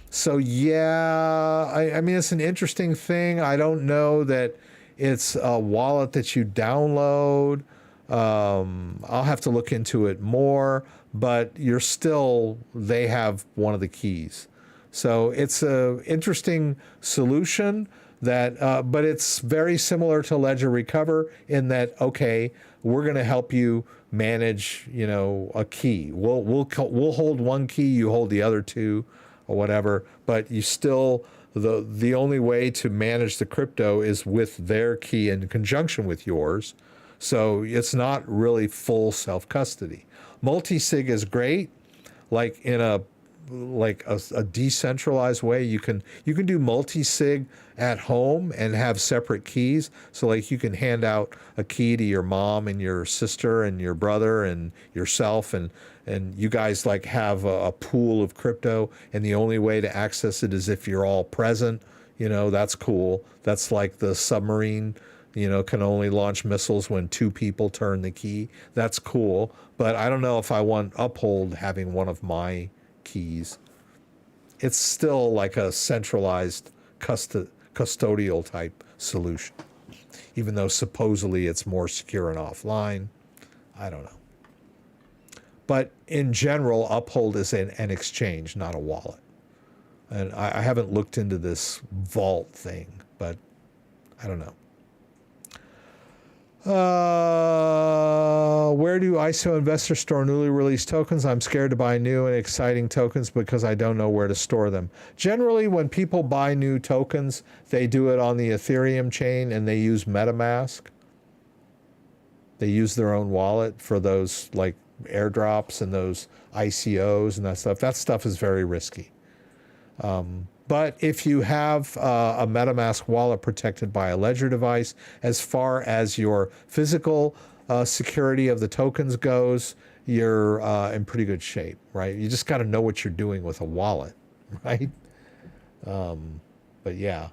So yeah, I mean, it's an interesting thing. I don't know that it's a wallet that you download. I'll have to look into it more, but they have one of the keys. So it's a interesting solution but it's very similar to Ledger Recover in that, okay, we're going to help you manage, a key. We'll hold one key, you hold the other two or whatever, but you still, the only way to manage the crypto is with their key in conjunction with yours. So it's not really full self-custody. Multi-sig is great, like in a decentralized way. You can do multi-sig at home and have separate keys. So like you can hand out a key to your mom and your sister and your brother and yourself, and you guys like have a pool of crypto, and the only way to access it is if you're all present. That's cool. That's like the submarine, can only launch missiles when two people turn the key. That's cool. But I don't know if I want Uphold having one of my keys. It's still like a centralized custodial type solution, even though supposedly it's more secure and offline. I don't know. But in general, Uphold is an exchange, not a wallet. And I haven't looked into this vault thing, but I don't know. Where do ISO investors store newly released tokens? I'm scared to buy new and exciting tokens because I don't know where to store them. Generally, when people buy new tokens, they do it on the Ethereum chain and they use MetaMask. They use their own wallet for those like airdrops and those ICOs and that stuff. That stuff is very risky. But if you have a MetaMask wallet protected by a Ledger device, as far as your physical security of the tokens goes, you're in pretty good shape, right? You just got to know what you're doing with a wallet, right? But yeah,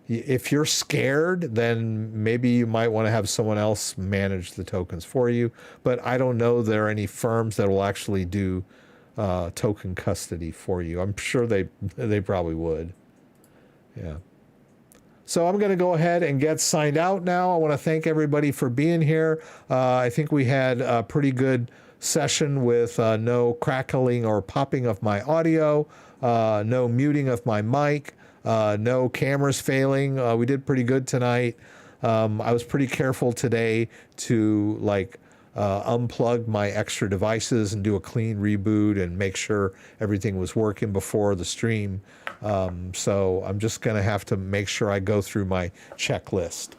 if you're scared, then maybe you might want to have someone else manage the tokens for you. But I don't know there are any firms that will actually do token custody for you. I'm sure they probably would. Yeah. So I'm going to go ahead and get signed out now. I want to thank everybody for being here. I think we had a pretty good session with no crackling or popping of my audio, no muting of my mic, no cameras failing. We did pretty good tonight. I was pretty careful today to unplug my extra devices and do a clean reboot and make sure everything was working before the stream. So I'm just going to have to make sure I go through my checklist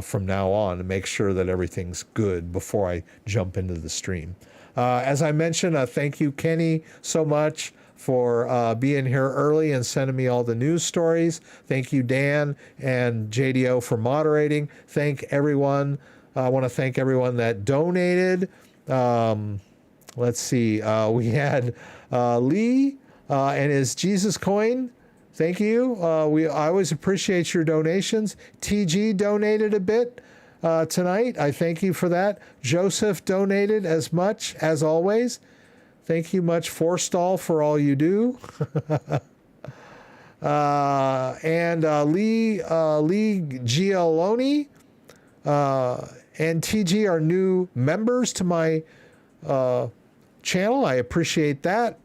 from now on and make sure that everything's good before I jump into the stream. As I mentioned, thank you, Kenny, so much for being here early and sending me all the news stories. Thank you, Dan and JDO, for moderating. Thank everyone. I want to thank everyone that donated. Let's see. We had Lee and his Jesus coin. Thank you. I always appreciate your donations. TG donated a bit tonight. I thank you for that. Joseph donated as much as always. Thank you much, Forstall, for all you do. And Lee Gialoni and TG are new members to my channel. I appreciate that.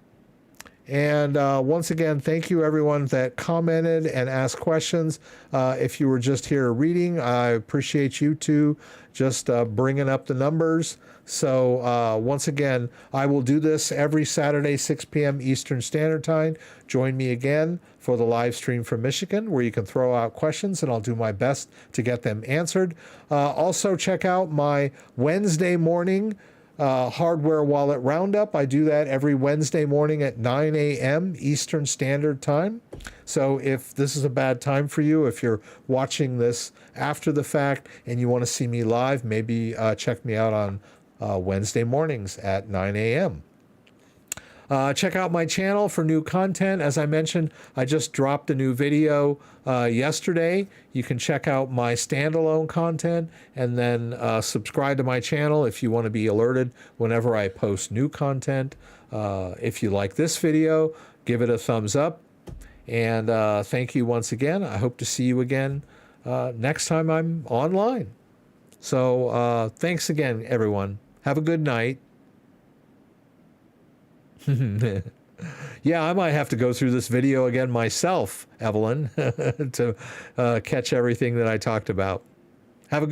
And once again, thank you everyone that commented and asked questions. If you were just here reading, I appreciate you too, just bringing up the numbers. So once again, I will do this every Saturday, 6 p.m. Eastern Standard Time. Join me again for the live stream from Michigan, where you can throw out questions, and I'll do my best to get them answered. Also, check out my Wednesday morning hardware wallet roundup. I do that every Wednesday morning at 9 a.m. Eastern Standard Time. So if this is a bad time for you, if you're watching this after the fact and you want to see me live, maybe check me out on Wednesday mornings at 9 a.m. Check out my channel for new content. As I mentioned, I just dropped a new video yesterday. You can check out my standalone content and then subscribe to my channel if you want to be alerted whenever I post new content. If you like this video, give it a thumbs up. And thank you once again. I hope to see you again next time I'm online. So thanks again, everyone. Have a good night. Yeah, I might have to go through this video again myself, Evelyn, to catch everything that I talked about.